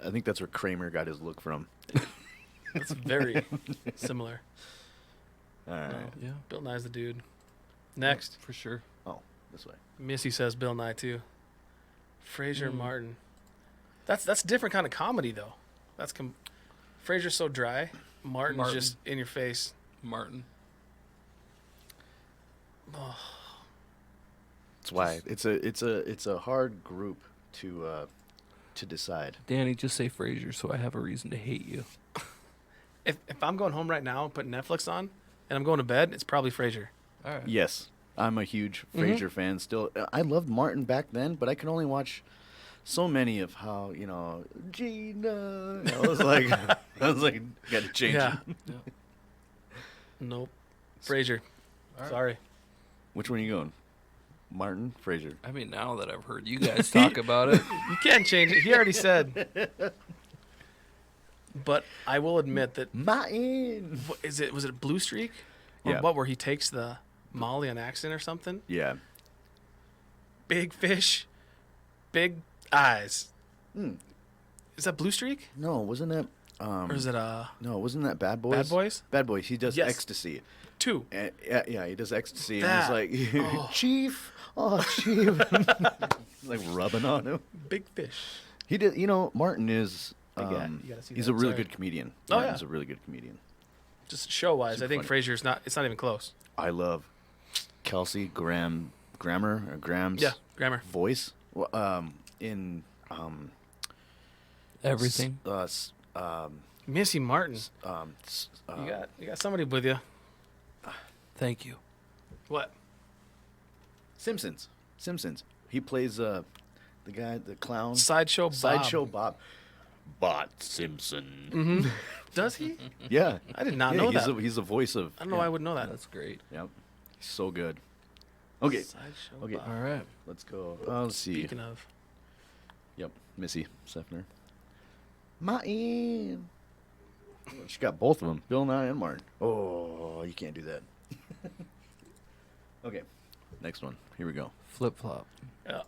I think that's where Kramer got his look from. It's very similar. All right. Yeah, Bill Nye's the dude. Next, for sure. Oh, this way. Missy says Bill Nye too. Fraser Martin. That's a different kind of comedy though. Fraser's so dry. Martin's Martin. just in your face. Martin. That's why it's a hard group to decide. Danny, just say Frasier so I have a reason to hate you. If I'm going home right now and putting Netflix on and I'm going to bed, it's probably Frasier. All right. Yes, I'm a huge Frasier fan still. I loved Martin back then, but I could only watch so many of how, Gina. I was like, I was like, got to change Yeah. it. Nope. Frazier. All right. Sorry. Which one are you going? Martin, Frazier. I mean, now that I've heard you guys talk about it, You can't change it. He already said. But I will admit that Martin. was it Blue Streak? Or Yeah. what, where he takes the Molly on accident or something? Yeah. Big fish, big eyes. Mm. Is that Blue Streak? No, wasn't that? Or is it No, wasn't that Bad Boys? Bad Boys? Bad Boys. He does Yes. ecstasy. 2. Yeah, he does ecstasy, That- and he's like, oh. Chief, Chief, like rubbing on him. Big fish. He did. You know, Martin is. You gotta see He's that, a really sorry. good comedian. Oh, Martin's yeah. a really good comedian. Just show-wise, Super I think funny. Frazier's it's not even close. I love Kelsey Grammar or Graham's Yeah, grammar. voice. In everything. Missy Martin. You got somebody with you. Thank you. What? Simpsons. He plays the guy, the clown. Sideshow Bob. Sideshow Bob. Bot Simpson. Mm-hmm. Does he? Yeah. I did not Yeah, know he's that. he's the voice of. I don't know why I would know that. That's great. Yep. He's so good. Okay. Sideshow Okay. Bob. All right. Let's go. Let's see. Speaking of. Yep. Missy Sefner. Martin. She got both of them, Bill Nye and Martin. Oh, you can't do that. Okay. Next one. Here we go. Flip flop. Yeah.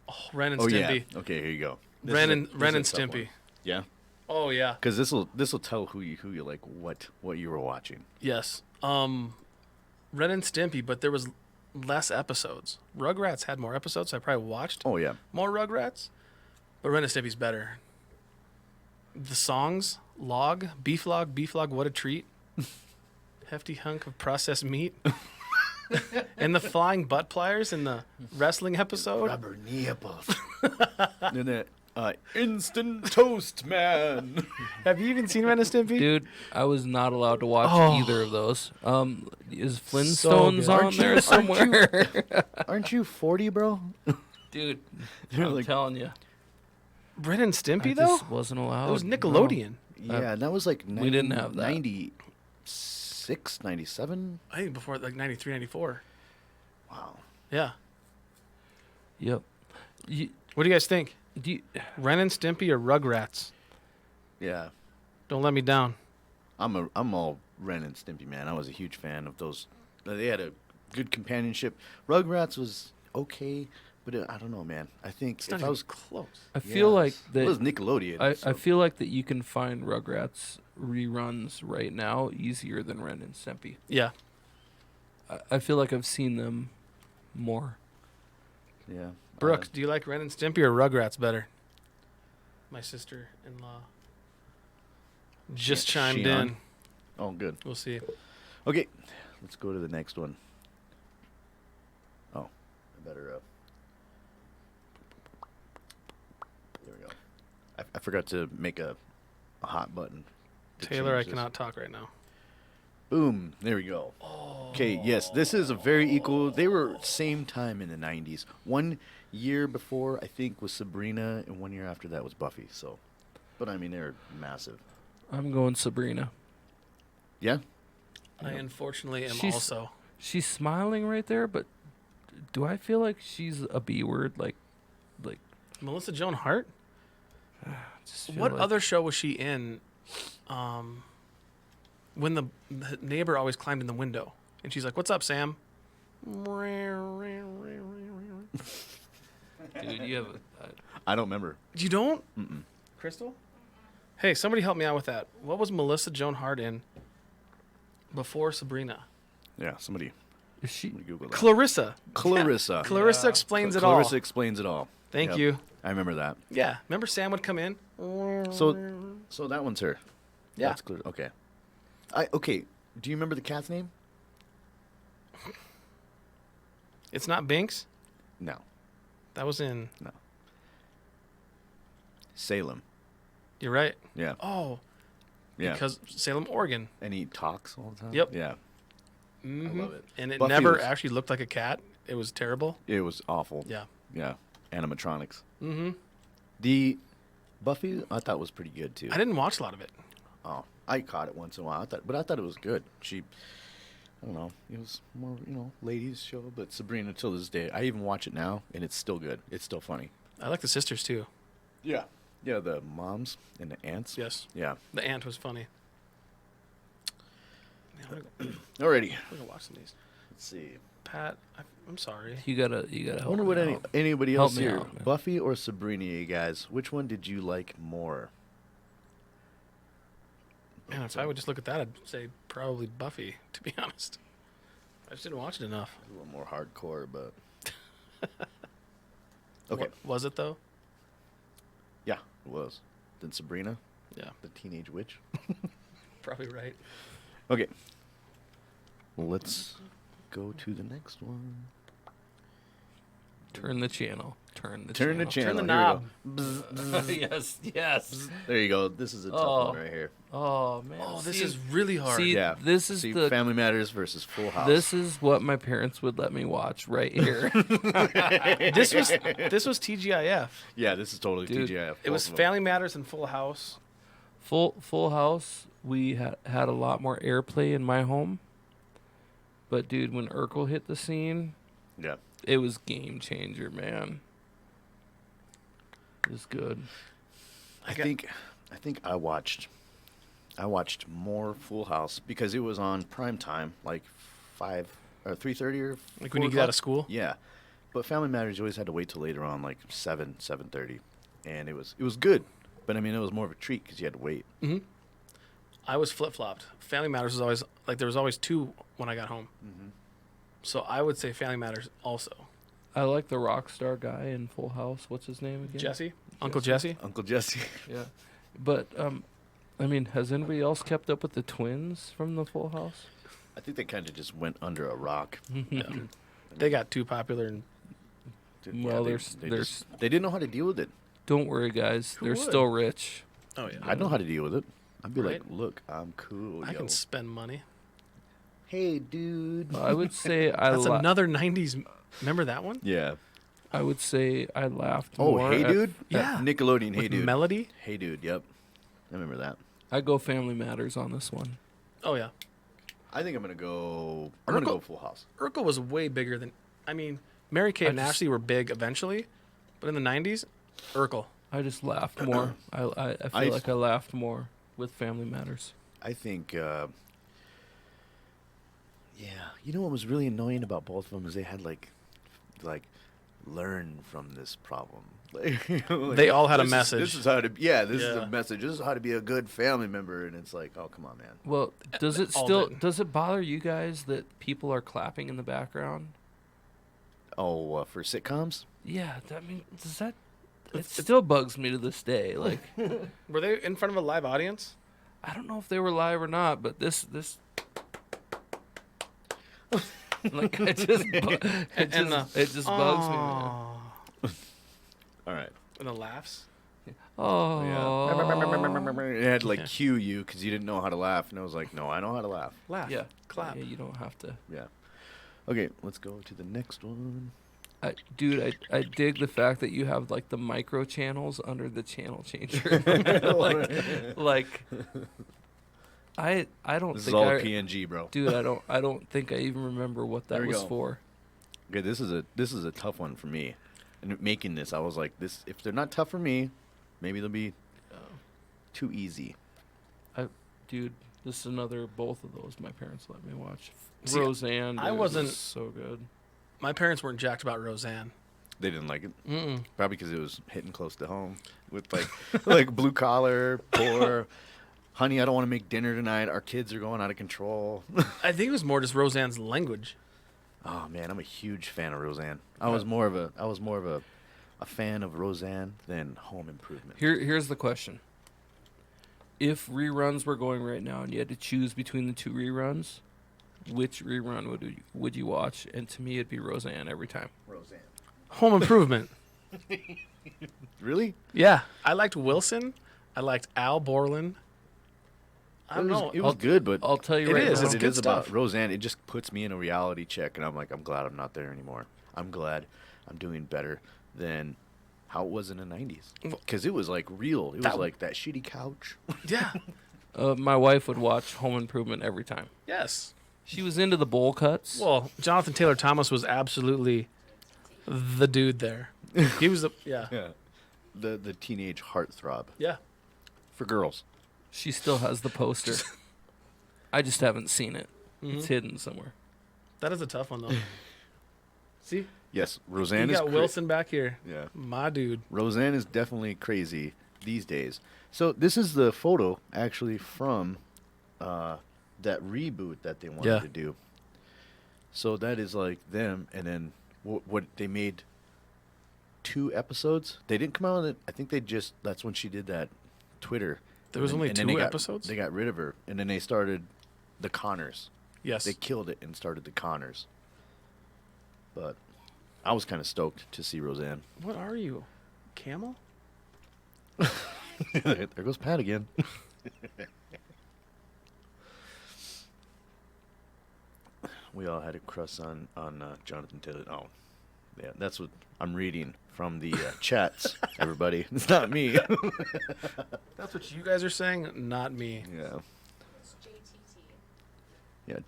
Oh, Ren and Oh Stimpy. yeah. Okay. Here you go. This Ren is and this Ren and is a tough one. Stimpy. Yeah. Oh yeah. Because this will tell who you like what you were watching. Yes. Ren and Stimpy, but there was less episodes. Rugrats had more episodes, so I probably watched Oh yeah. more Rugrats. But Ren and Stimpy's better. The songs, beef log, what a treat. Hefty hunk of processed meat. And the flying butt pliers in the wrestling episode. Rubber nipples. And that instant toast man. Have you even seen Ren and Stimpy? Dude, I was not allowed to watch Oh. either of those. Is So Flintstones good. on Aren't you- there aren't somewhere? Aren't you 40, bro? Dude, You're I'm like- telling you. Ren and Stimpy I though? just wasn't allowed. It was No. Nickelodeon. Yeah, that was like we didn't have that. 96, 97. I think before like 93, 94. Wow. Yeah. Yep. You, What do you guys think? do you, Ren and Stimpy or Rugrats? Yeah. Don't let me down. I'm all Ren and Stimpy, man. I was a huge fan of those. They had a good companionship. Rugrats was okay, but I don't know, man. I think It's not if I even was close. I feel like it was that. Nickelodeon. I so- feel like that you can find Rugrats reruns right now easier than Ren and Stimpy. Yeah. I feel like I've seen them more. yeah. Brooks, do you like Ren and Stimpy or Rugrats better? My sister-in-law just Yeah, chimed Shion. in. Oh, good. We'll see. Okay, let's go to the next one. Oh, I better. There we go. I forgot to make a hot button. to Taylor, I change this. cannot talk right now. Boom. There we go. Okay, yes, this is a very equal. They were same time in the 90s. 1 year before, I think, was Sabrina, and 1 year after that was Buffy. So, but I mean, they're massive. I'm going Sabrina. Yeah? I unfortunately am She's- also. She's smiling right there, but do I feel like she's a B word? Like Melissa Joan Hart? just feel What like- other show was she in? When the neighbor always climbed in the window, and she's like, "What's up, Sam?" Dude, you have I don't remember. You don't, Mm-mm. Crystal? Hey, somebody help me out with that. What was Melissa Joan Hart in before Sabrina? Yeah, somebody is she? Google that. Clarissa. Clarissa. Clarissa Yeah. explains it Clarissa all. explains it all. Thank Yep. you. I remember that. Yeah, remember Sam would come in. So that one's her. Yeah. That's clear. Okay. Okay. Do you remember the cat's name? It's not Binks. No. That was in. Salem. You're right. Yeah. Oh, Yeah. because Salem, Oregon. And he talks all the time. Yep. Yeah. Mhm. love it. And it Buffy never was- actually looked like a cat. It was terrible. It was awful. Yeah. Yeah. Animatronics. Mm-hmm. The Buffy, I thought was pretty good too. I didn't watch a lot of it. Oh, I caught it once in a while. I thought it was good. I don't know. It was more, ladies show. But Sabrina, till this day, I even watch it now, and it's still good. It's still funny. I like the sisters too. Yeah. Yeah, the moms and the aunts. Yes. Yeah. The aunt was funny. Yeah, Alrighty. I'm gonna watch some of these. Let's see. Pat, I'm sorry. You gotta I help wonder me what out. anybody Help else me here. out, man. Buffy or Sabrina, you guys? Which one did you like more? Man, if I would just look at that, I'd say probably Buffy. To be honest, I just didn't watch it enough. A little more hardcore, but okay. Was it though? Yeah, it was. Then Sabrina, Yeah, the teenage witch. probably right. Okay. Well, let's go to the next one. Turn the channel. Turn the Turn the channel. channel. the Here we knob. go. yes. There you go. This is a tough one right here. Oh man. Oh, this See- is really hard. See, Yeah. this is See, the Family Matters versus Full House. this is what my parents would let me watch right here. this was TGIF. Yeah, this is totally Dude, TGIF. It was both of them. Family Matters and Full House. Full House. We had a lot more airplay in my home. But dude, when Urkel hit the scene, Yeah. it was game changer, man. It was good. I think I watched more Full House because it was on prime time, like 5 or 3:30 or Like when 4 you get out o'clock. of school. Yeah, but Family Matters you always had to wait till later on, like 7:30, and it was good. But I mean, it was more of a treat because you had to wait. Mm-hmm. I was flip flopped. Family Matters was always like there was always two when I got home. Mm-hmm. So I would say Family Matters also. I like the rock star guy in Full House. What's his name again? Jesse, Uncle Jesse. Uncle Jesse. Yeah. But I mean, has anybody else kept up with the twins from the Full House? I think they kind of just went under a rock. They got too popular and Well, they there's they didn't know how to deal with it. don't worry, guys. Who They're would? still rich. oh yeah, I know how to deal with it. I'd be like, Right? look, I'm cool. I yo. can spend money. Hey, dude. I would say That's another '90s. Remember that one? Yeah. I would say I laughed Oh, more. hey, at- dude. Yeah. Nickelodeon. Hey, With dude. Melody. Hey, dude. Yep. I remember that. I go Family Matters on this one. Oh yeah, I think I'm gonna go. I'm gonna Urkel- go Full House. Urkel was way bigger than. I mean, Mary Kay and just- Ashley were big eventually, but in the '90s, Urkel. I just laughed more. I feel like I laughed more with Family Matters. I think. Yeah. You know what was really annoying about both of them is they had like, learn from this problem. Like, They all had a this message. This is how to. Yeah. This is Yeah. the message. This is how to be a good family member. And it's like, oh, come on, man. Well, does it all still did. does it bother you guys that people are clapping in the background? Oh, for sitcoms. Yeah, I mean, does that? It It's- still bugs me to this day. Like, Were they in front of a live audience? I don't know if they were live or not, but this like it just bugs me, man. Aw. All right. And the laughs. Oh, It had to like cue you because you didn't know how to laugh, and I was like, no, I know how to laugh. Laugh. yeah, Clap. Yeah, you don't have to. Yeah. Okay, let's go to the next one. Dude, I dig the fact that you have like the micro channels under the channel changer. like, I don't This is think all I, PNG, bro. dude, I don't think I even remember what that There we was go. for. Okay, this is a tough one for me. And making this, I was like, this. If they're not tough for me, maybe they'll be too easy. Dude, this is another both of those my parents let me watch. See, Roseanne, I dude, wasn't- was so good. My parents weren't jacked about Roseanne. They didn't like it, Mm-mm. probably because it was hitting close to home with like like blue collar, poor. Honey, I don't want to make dinner tonight. Our kids are going out of control. I think it was more just Roseanne's language. Oh man, I'm a huge fan of Roseanne. I was more of a fan of Roseanne than Home Improvement. Here's the question. If reruns were going right now and you had to choose between the two reruns, which rerun would you watch? And to me, it'd be Roseanne every time. Roseanne. Home Improvement. Really? Yeah, I liked Wilson. I liked Al Borland. I don't know. It was good, but I'll tell you It right is, now. it's what it good is about stuff. Roseanne, it just puts me in a reality check, and I'm like, I'm glad I'm not there anymore. I'm glad I'm doing better than how it was in the 90s. Because it was like real. It was like that shitty couch. Yeah. My wife would watch Home Improvement every time. Yes. She was into the bowl cuts. Well, Jonathan Taylor Thomas was absolutely the dude there. He was the yeah. The teenage heartthrob Yeah. for girls. She still has the poster. I just haven't seen it. It's hidden somewhere. That is a tough one though. See? Yes, Roseanne You is got Wilson back here. Yeah. My dude. Roseanne is definitely crazy these days. So this is the photo actually from that reboot that they wanted to do. So that is like them, and then what they made 2 episodes. They didn't come out with it. I think that's when she did that Twitter. There was only 2 episodes? They got rid of her, and then they started the Connors. Yes. They killed it and started the Connors. But I was kind of stoked to see Roseanne. What are you? Camel? There goes Pat again. We all had a crush on Jonathan Taylor. Oh, yeah, that's what I'm reading from the chats, everybody. It's not me. That's what you guys are saying, not me. Yeah. It's JTT. Yeah,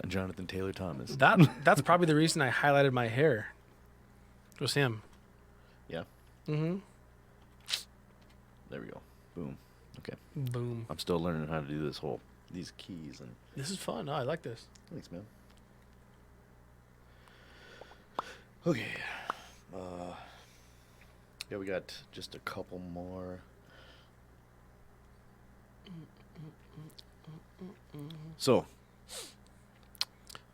Jonathan Taylor Thomas. That's probably the reason I highlighted my hair. It was him. Yeah. Mm-hmm. There we go. Boom. Okay. Boom. I'm still learning how to do these keys and. This is fun. Oh, I like this. Thanks, man. Okay. Yeah, we got just a couple more. So,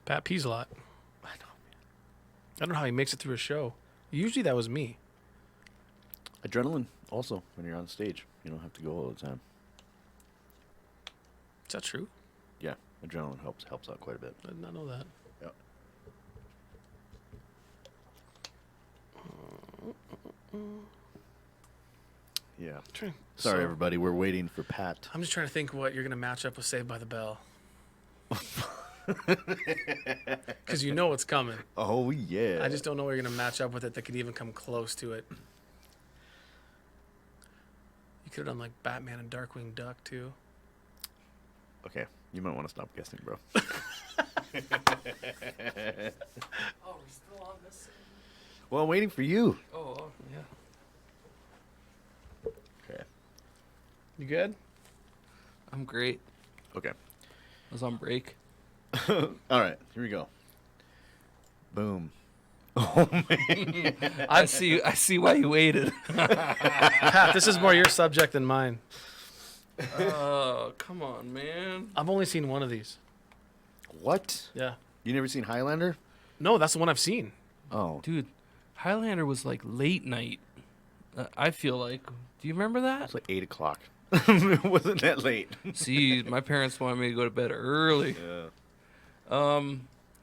Pat pees a lot. I know. I don't know how he makes it through a show. Usually that was me. Adrenaline also when you're on stage. You don't have to go all the time. Is that true? Yeah, adrenaline helps out quite a bit. I did not know that. Yeah. Yeah. Sorry, So- everybody. We're waiting for Pat. I'm just trying to think what you're going to match up with Saved by the Bell. Because you know what's coming. Oh, yeah. I just don't know what you're going to match up with it that could even come close to it. You could have done like Batman and Darkwing Duck too. Okay, you might want to stop guessing, bro. Oh, we're still on this? Well, I'm waiting for you. Oh, yeah. Okay. You good? I'm great. Okay. I was on break. All right, here we go. Boom. Oh, man. I see why you waited. Pat, this is more your subject than mine. Oh, come on, man. I've only seen one of these. What? Yeah. You never seen Highlander? No, that's the one I've seen. Oh. Dude, Highlander was like late night. I feel like. Do you remember that? It's like 8 o'clock. It wasn't that late. See, my parents wanted me to go to bed early. Yeah.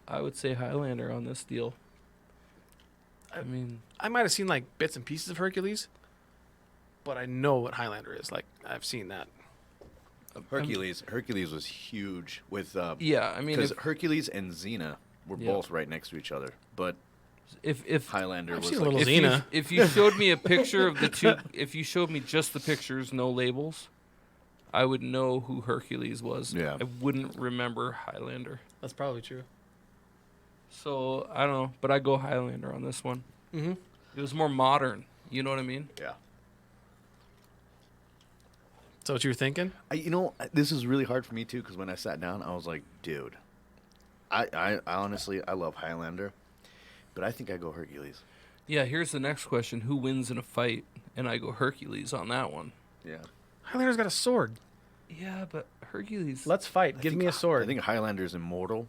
I would say Highlander on this deal. I mean, I might have seen like bits and pieces of Hercules, but I know what Highlander is. Like, I've seen that. Hercules was huge with yeah, I mean, because Hercules and Xena were Yeah. both right next to each other, but if Highlander I've was seen a like little if you, Xena. if you showed me a picture of the two, if you showed me just the pictures, no labels, I would know who Hercules was. Yeah. I wouldn't remember Highlander. That's probably true. So I don't know, but I go Highlander on this one. Mm-hmm. It was more modern. You know what I mean? yeah. So what you were thinking? This is really hard for me too because when I sat down, I was like, dude, I honestly I love Highlander, but I think I go Hercules. Yeah. Here's the next question: who wins in a fight? And I go Hercules on that one. Yeah. Highlander's got a sword. Yeah, but Hercules. Let's fight. Give me a sword. I think Highlander is immortal.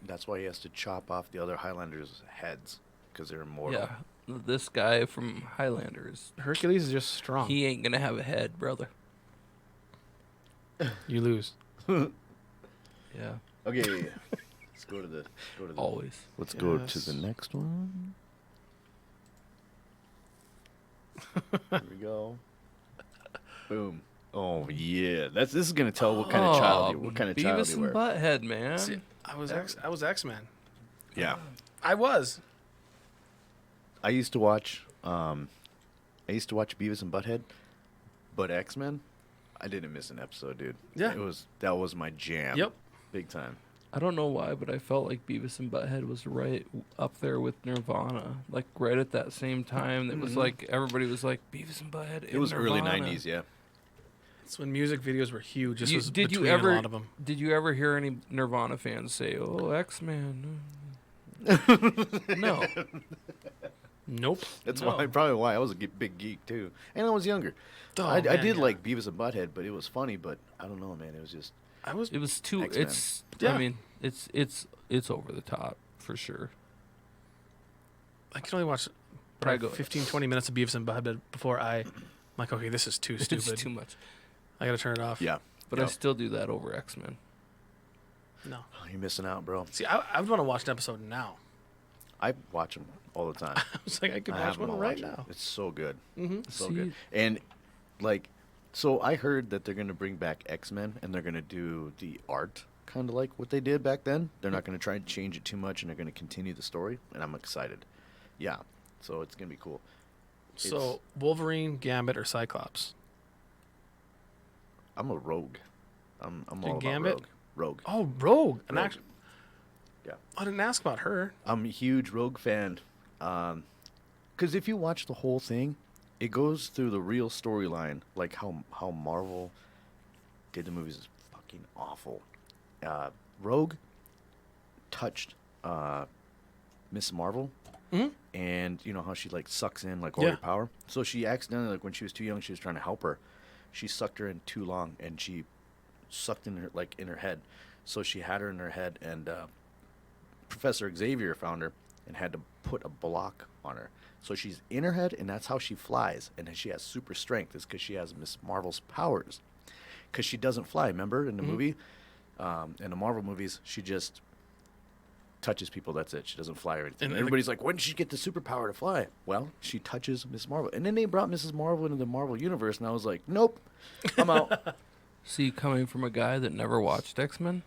That's why he has to chop off the other Highlanders' heads because they're immortal. Yeah, this guy from Highlander is. Hercules is just strong. He ain't gonna have a head, brother. You lose. Yeah. Okay. Let's go to the. Always. Let's go to Yes. the next one. Here we go. Boom. Oh yeah, this is gonna tell what kind of child you Beavis and were. Butthead, man. See, I was X-Men. Yeah. I was. I used to watch I used to watch Beavis and Butthead, but X-Men, I didn't miss an episode, dude. Yeah. That was my jam. Yep. Big time. I don't know why, but I felt like Beavis and Butthead was right up there with Nirvana. Like, right at that same time. It was like, everybody was like, Beavis and Butthead It was early Nirvana. 90s, yeah. It's when music videos were huge. This was Did between you ever, a lot of them. Did you ever hear any Nirvana fans say, "Oh, X-Men"? No. Nope. That's No. probably why I was a big geek, too. And I was younger. Oh, I man, did yeah. like Beavis and Butthead, but it was funny, but I don't know, man. It was just... It was too. X-Men. It's. Yeah. I mean, it's over the top for sure. I can only watch Probably probably go- 15, 20 minutes of Beavis and Butthead before I'm like, okay, this is too stupid. It's too much. I got to turn it off. Yeah. But I still do that over X-Men. No. Oh, you're missing out, bro. See, I would want to watch an episode now. I watch them all the time. I was like, I could I watch have them one all right watched. now. It's so good. Mm-hmm. So See- good. And, like, so I heard that they're going to bring back X-Men, and they're going to do the art kind of like what they did back then. They're not going to try and change it too much, and they're going to continue the story, and I'm excited. Yeah. So it's going to be cool. So, Wolverine, Gambit, or Cyclops? I'm a rogue. I'm You're all about Gambit? rogue. Rogue. Oh, Rogue. An Rogue. action. Yeah. I didn't ask about her. I'm a huge Rogue fan. Because if you watch the whole thing, it goes through the real storyline, like how Marvel did the movies is fucking awful. Rogue touched Miss Marvel, and you know how she like sucks in like all Yeah. her power. So she accidentally, like when she was too young, she was trying to help her. She sucked her in too long, and she sucked in her head. So she had her in her head, and Professor Xavier found her and had to put a block on her. So she's in her head, and that's how she flies. And then she has super strength, is because she has Miss Marvel's powers. Because she doesn't fly, remember, in the movie? In the Marvel movies, she just touches people, that's it. She doesn't fly or anything. And And everybody's like, when did she get the superpower to fly? Well, she touches Miss Marvel. And then they brought Mrs. Marvel into the Marvel Universe, and I was like, nope, I'm out. See, coming from a guy that never watched X-Men,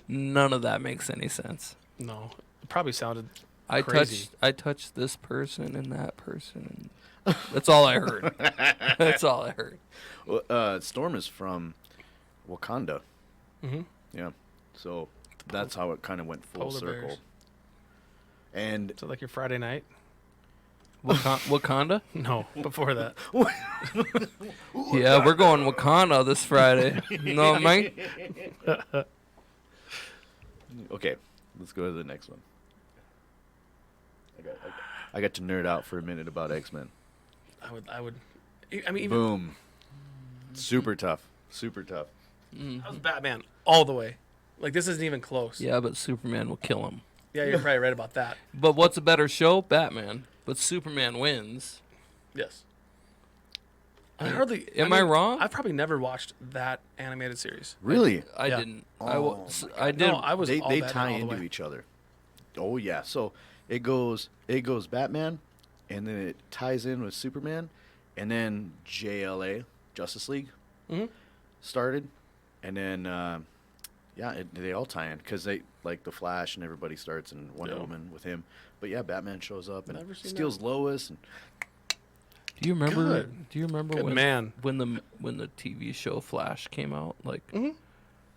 none of that makes any sense. No. It probably sounded I crazy. touched this person and that person. And that's all I heard. That's all I heard. Well, Storm is from Wakanda. Mm-hmm. Yeah. So that's how it kind of went full Polar circle. bears. And So, like your Friday night? Wakanda? No, before that. Yeah, we're going Wakanda this Friday. No, Mike? okay, let's go to the next one. I got to nerd out for a minute about X-Men. I would. I mean, even Boom. Super tough. Super tough. I was Batman all the way. Like, this isn't even close. Yeah, but Superman will kill him. Yeah, you're probably right about that. But what's a better show? Batman. But Superman wins. Yes. I hardly. Am I wrong? I've probably never watched that animated series. Really? I Yeah. didn't. Oh I did. No, I was They all they Batman tie all the into way. each other. Oh yeah. So it goes Batman, and then it ties in with Superman, and then JLA Justice League Mhm. started, and then they all tie in because they like the Flash and everybody starts and Wonder Yeah. Woman with him. But yeah, Batman shows up and Never seen steals Lois. And Do you remember? Good. Do you remember Good when man. when the TV show Flash came out? Like, Mhm.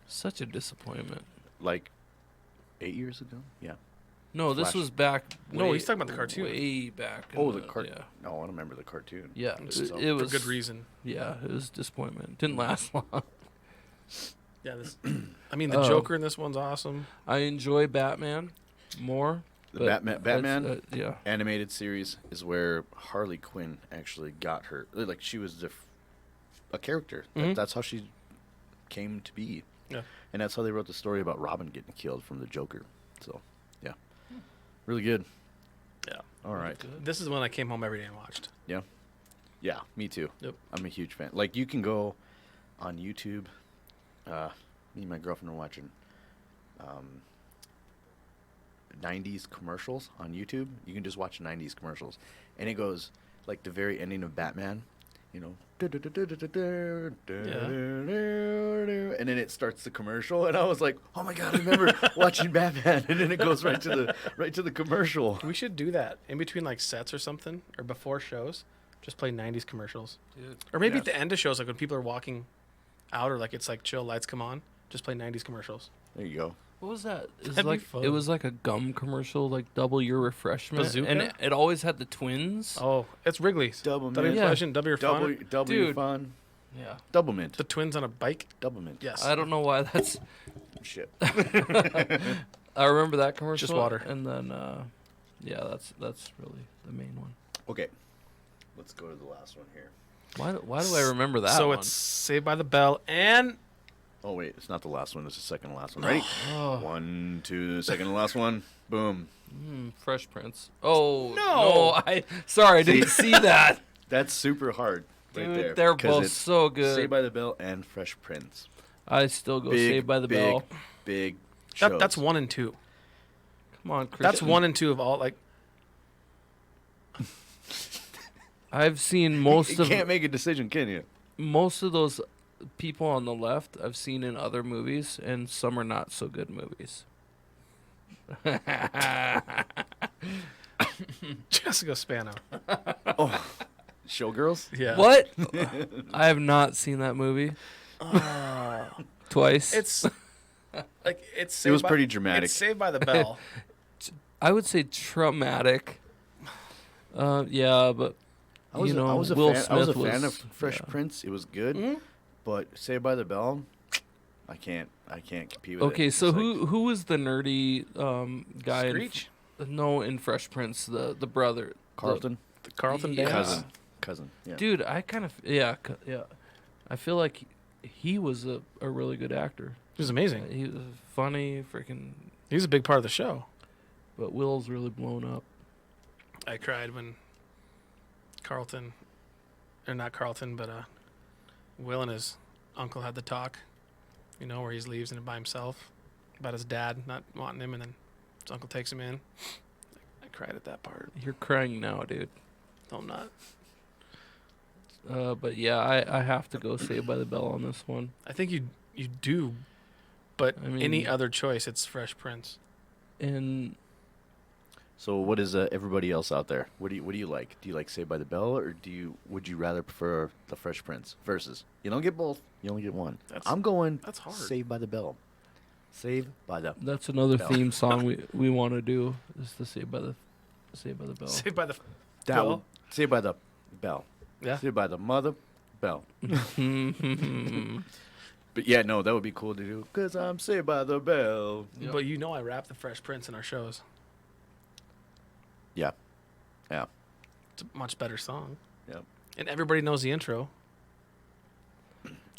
such a disappointment. like 8 years ago. Yeah. No, this Flash. was back. No, way- he's talking about the cartoon. Way back. in Oh, the cartoon. Yeah, No, I don't remember the cartoon. yeah. So- It was For good reason. Yeah, it was disappointment. Didn't last long. Yeah, this. I mean, the Oh. Joker in this one's awesome. I enjoy Batman more. The but Batman that's, yeah. animated series is where Harley Quinn actually got her. Like she was a character. Mhm. That's how she came to be. Yeah. And that's how they wrote the story about Robin getting killed from the Joker. So, yeah, really good. Yeah. All right. This is one I came home every day and watched. Yeah, me too. Yep. I'm a huge fan. Like you can go on YouTube. Me and my girlfriend are watching 90s commercials on YouTube. You can just watch 90s commercials. And it goes like the very ending of Batman. you know, and then it starts the commercial, and I was like, oh my god, I remember watching Batman, and then it goes right to the commercial. We should do that in between like sets or something, or before shows. Just play 90s commercials. Dude. Or maybe Yeah. at the end of shows, like when people are walking out, or like it's like chill, lights come on, just play 90s commercials. There you go. What was that? It was That'd be like fun. it was like a gum commercial, like double your refreshment, Bazooka? and it always had the twins. Oh, it's Wrigley's. Double W mint. Yeah. Pleasant, W your fun. Double Dude. fun. Yeah, Double mint. The twins on a bike. Double mint. Yes. I don't know why that's. Shit. I remember that commercial. Just water. And then, yeah, that's really the main one. Okay. Let's go to the last one here. Why do I remember that? So one? it's Saved by the Bell and Oh wait, it's not the last one. It's the second to last one. Ready? Oh. 1, 2, second to last one. Boom. Fresh Prince. Oh No. Sorry, I didn't see that. That's super hard. Right Dude, there. they're 'cause both it's so good. Saved by the Bell and Fresh Prince. I still go Saved by the Bell. Big shows. that's 1 and 2. Come on, Christian. That's 1 and 2 of all like. I've seen most You of can't make a decision, can you? most of those people on the left. I've seen in other movies, and some are not so good movies. Jessica Spano. Oh, Showgirls? Yeah. What? I have not seen that movie. Twice. It's like it's. It was Saved by- pretty dramatic. It's Saved by the Bell. I would say traumatic. Yeah, but I was, you know, I was a Will fan. I was a Smith fan of was- Fresh yeah. Prince. It was good, Mhm. but Saved by the Bell, I can't compete with it. Okay, so It's like- who was the nerdy guy? Screech. In Fresh Prince, the brother Carlton? The Carlton Yeah. dance. Cousin. Yeah. Dude, I kind of yeah. I feel like he was a really good actor. He was amazing. He was funny, freaking. He was a big part of the show. But Will's really blown up. I cried when Carlton, or not Carlton, but Will and his uncle had the talk. You know, where he leaves and by himself about his dad not wanting him, and then his uncle takes him in. I cried at that part. You're crying now, dude. No, I'm not. But yeah, I have to go Saved by the Bell on this one. I think you do, but I mean- any other choice, it's Fresh Prince. And So what is everybody else out there? What do you like? Do you like Saved by the Bell, or would you rather prefer the Fresh Prince? Versus, you don't get both. You only get one. I'm going. That's hard. Saved by the Bell. Saved by the. that's another Bell. theme song we want to do is the Saved by the Bell. Saved by the That Bell? one. Saved by the Bell. Yeah. Saved by the mother Bell. But yeah, no, that would be cool to do. Cause I'm saved by the bell. Yep. But you know I rap the Fresh Prince in our shows. Yeah. Yeah. It's a much better song. Yep. And everybody knows the intro.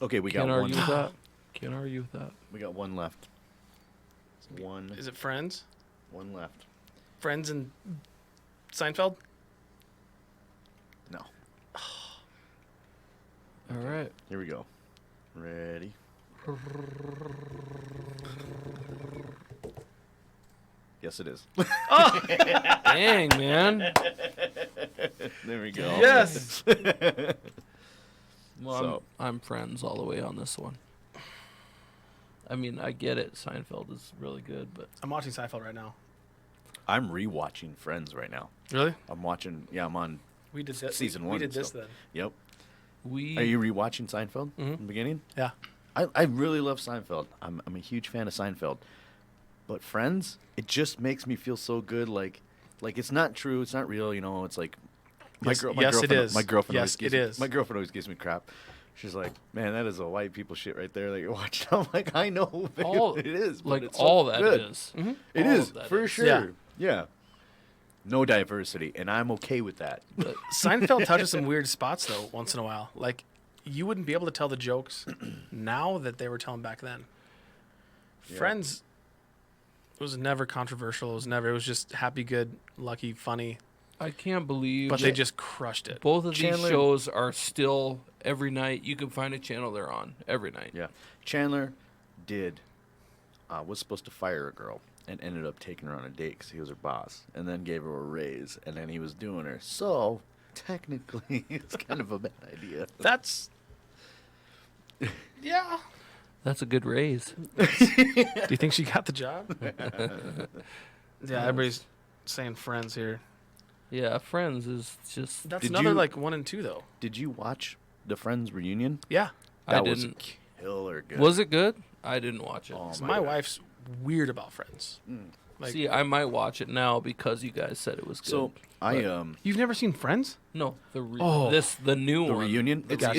Okay, we got Can't one. argue with that. Can't argue with that. We got one left. One Is it Friends? left. Friends and Seinfeld? No. All right. Here we go. Ready? Yes, it is. Dang, man. There we go. Yes. Well, So- I'm friends all the way on this one. I mean, I get it. Seinfeld is really good, but I'm watching Seinfeld right now. I'm rewatching Friends right now. Really? I'm watching. Yeah, I'm on. We did this. Season we one, did this so- then. Yep. we Are you rewatching Seinfeld in the beginning? Yeah. I really love Seinfeld. I'm a huge fan of Seinfeld. But Friends, it just makes me feel so good. Like it's not true. It's not real. You know, it's like Yes, my yes, it girlfriend. is. My girlfriend Yes, always gives it me, is. My girlfriend always gives me crap. She's like, "Man, that is a white people shit right there that you're watching." I'm like, "I know, babe, all it is, but like it's so all that good. is. It all is of that for is. sure. Yeah. Yeah. No diversity, and I'm okay with that. Seinfeld touches some weird spots though once in a while. Like you wouldn't be able to tell the jokes now that they were telling back then. Yeah. Friends was never controversial. It was just happy, good, lucky, funny. I can't believe But that they just crushed it. both of these Chandler- shows are still every night. You can find a channel they're on every night. Yeah. Chandler was supposed to fire a girl and ended up taking her on a date because he was her boss, and then gave her a raise, and then he was doing her. So technically, it's kind of a bad idea. That's yeah. That's a good raise. Do you think she got the job? Yeah, everybody's saying Friends here. Yeah, Friends is just. That's Did another you- like 1 and 2 though. Did you watch the Friends reunion? Yeah. I That was didn't. killer good. Was it good? I didn't watch it. Oh, So my my God. wife's weird about Friends. Mm. Like, See, I might watch it now because you guys said it was good. So I you've never seen Friends? no, the Oh. the new the one. reunion. It's Gotcha.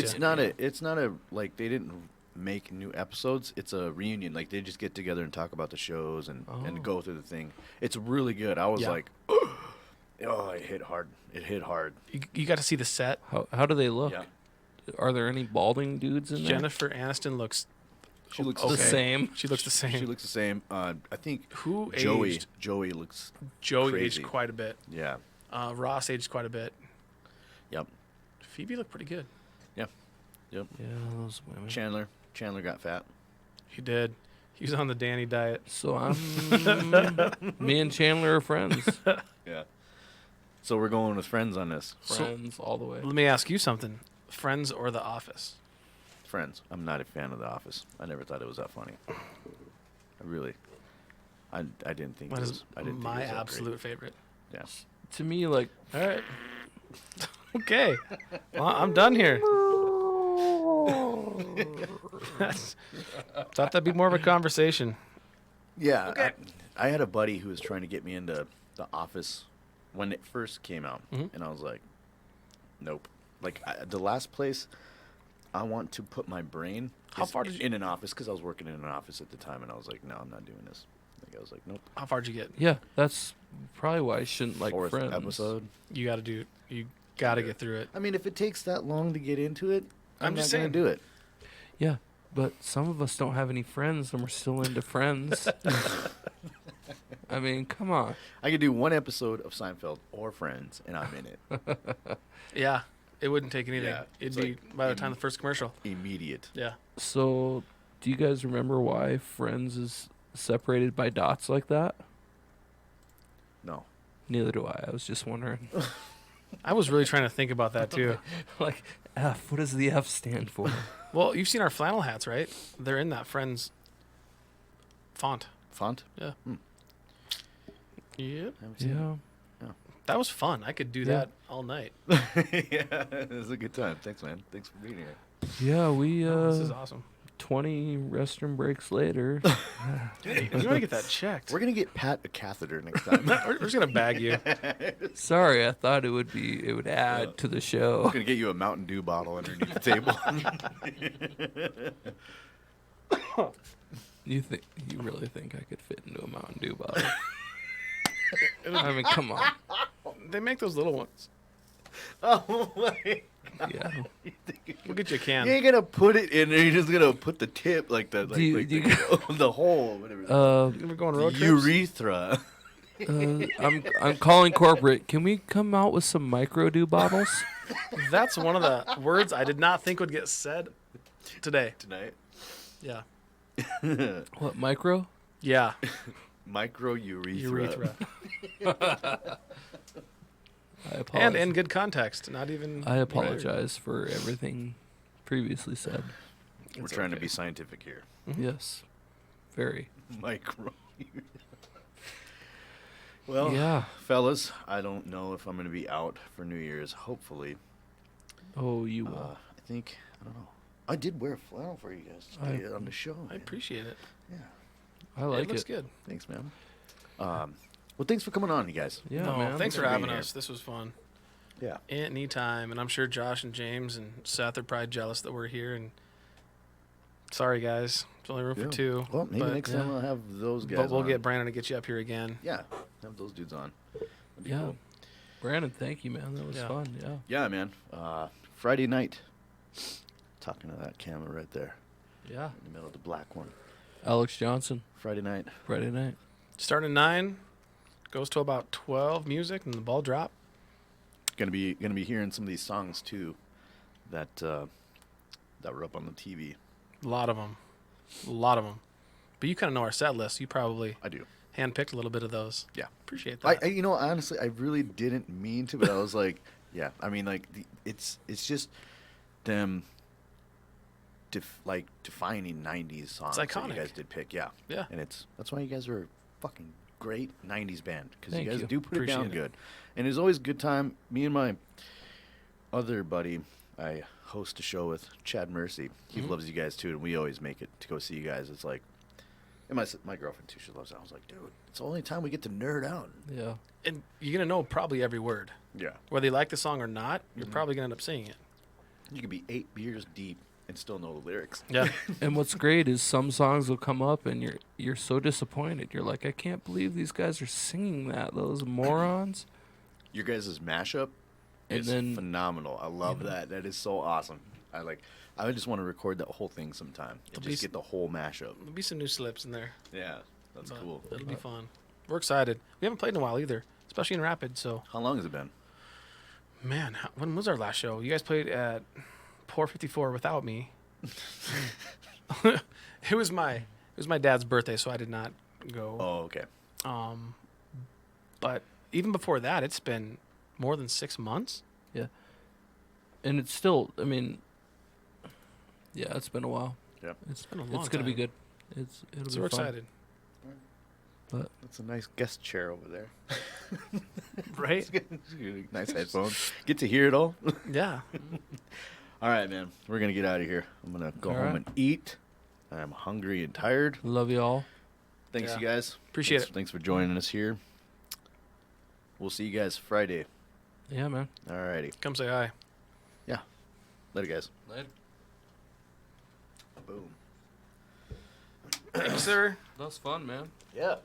it's not a like they didn't make new episodes. It's a reunion. Like they just get together and talk about the shows and Oh. go through the thing. It's really good. I was Yeah. like, oh, it hit hard. It hit hard. You got to see the set. How do they look? Yeah. Are there any balding dudes in there? Jennifer Aniston looks She looks The okay. same. She looks the same. She looks the same. I think Who Joey aged? Joey looks Joey crazy. aged quite a bit. yeah. Ross aged quite a bit. Yep. Phoebe looked pretty good. Yeah, those women. Chandler got fat. He did. He was on the Danny diet. So I'm. Me and Chandler are friends. Yeah. So we're going with Friends on this. Friends all the way. Let me ask you something. Friends or The Office? Friends. I'm not a fan of The Office. I never thought it was that funny. I didn't think That it is was. I didn't my think it was that absolute favorite. Great. Yeah. To me, like, All right. Okay. Well, I'm done here. Thought that'd be more of a conversation. Yeah. Okay. I had a buddy who was trying to get me into The Office when it first came out, Mhm. and I was like, nope. Like the last place I want to put my brain How is far did you- in an office because I was working in an office at the time, and I was like, no, I'm not doing this. Like I was like, nope. How far did you get? yeah, that's probably why I shouldn't like Fourth Friends. episode. You got to get through it. I mean, if it takes that long to get into it, I'm I'm just not gonna saying. do it. Yeah, but some of us don't have any friends, and we're still into Friends. I mean, come on. I could do one episode of Seinfeld or Friends, and I'm in it. Yeah. It wouldn't take anything. Yeah, It'd it's be like by the time the first commercial. Immediate. Yeah. So, do you guys remember why Friends is separated by dots like that? No. Neither do I. I was just wondering. I was really trying to think about that too. Like, F, what does the F stand for? Well, you've seen our flannel hats, right? They're in that Friends font. Font? Yeah. Hmm. Yep. Haven't seen Yeah. That was fun. I could do Yeah. that all night. it. Yeah, it was a good time. Thanks, man. Thanks for being here. Yeah, we, Oh, this is awesome. 20 restroom breaks later. Dude, you want to get that checked. We're gonna get Pat a catheter next time. We're just gonna bag you. Sorry, I thought it would add to the We're show. gonna get you a Mountain Dew bottle underneath the table. You really think I could fit into a Mountain Dew bottle? I mean, come on. They make those little ones. Oh my! Yeah. We'll get you a You can. ain't gonna put it in there. You're just gonna put the tip, like the Do you- like do you the hole, whatever. We're going road trips. urethra. I'm calling corporate. Can we come out with some micro dew bottles? That's one of the words I did not think would get said today. Tonight. Yeah. What, micro? Yeah. Micro urethra. Urethra. I apologize. And in good context. Not even. I apologize for everything previously said. We're It's trying to okay. be scientific here. Yes. Very. Micro. Well, Yeah. fellas, I don't know if I'm gonna be out for New Year's. Hopefully, Oh, you will. I think I don't know. I did wear a flannel for you guys today on the show. I man. appreciate it. Yeah, I like it looks it. good. thanks, man. Well, thanks for coming on, you guys. Yeah, no, man. thanks for being having here. us. This was fun. Yeah. Anytime. And I'm sure Josh and James and Seth are probably jealous that we're here. And sorry, guys. There's only room Yeah. for two. Well, maybe but, next yeah. time I'll have those guys. But we'll on. get Brandon to get you up here again. Yeah, have those dudes on. That'd be Yeah. cool. Brandon, thank you, man. That was Yeah. fun. Yeah. Yeah, man. Friday night. Talking to that camera right there Yeah. in the middle of the black one. Alex Johnson, Friday night. Friday night. Starting at 9, goes to about 12 music, and the ball drop. Gonna be hearing some of these songs too, that were up on the TV. A lot of them. But you kind of know our set list. You probably I do. handpicked a little bit of those. Yeah. Appreciate that. I honestly, I really didn't mean to, but I was like, Yeah. I mean, like it's just them defining 90s songs that iconic. you guys did pick. Yeah. Yeah. And that's why you guys are a fucking great 90s band, because you Thank guys you. do put it down Appreciate it. good. And it's always a good time. Me and my other buddy, I host a show with, Chad Mercy. He Mhm. loves you guys too, and we always make it to go see you guys. It's like, and my girlfriend too, she loves it. I was like, dude, it's the only time we get to nerd out. Yeah. And you're gonna know probably every word, Yeah. whether you like the song or not. You're Mhm. probably gonna end up singing it. You could be 8 beers deep and still know the lyrics. Yeah. And what's great is some songs will come up and you're so disappointed. You're like, I can't believe these guys are singing that. Those morons. Your guys' mashup And is then- phenomenal. I love you know. that. That is so awesome. I just want to record that whole thing sometime and There'll be just s- get the whole mashup. There'll be some new slips in there. Yeah, that's but cool. It'll be fun. We're excited. We haven't played in a while either, especially in Rapid. So, How long has it been? man, when was our last show? You guys played at Pour 54 without me. It was my dad's birthday, so I did not go. Oh, okay. But even before that, it's been more than 6 months. And it's still, I mean, yeah, it's been a while. It's been a long It's gonna be time. good. It'll So be we're fun. excited, That's a nice guest chair over there. right? Nice headphones. Get to hear it all. Yeah. All right, man. We're going to get out of here. I'm going to go All home right. and eat. I'm hungry and tired. Love you all. Thanks, Yeah. you guys. Appreciate Thanks- it. Thanks for joining us here. We'll see you guys Friday. Yeah, man. All righty. Come say hi. Later, guys. Later. Boom. Thanks, sir. That was fun, man. Yeah.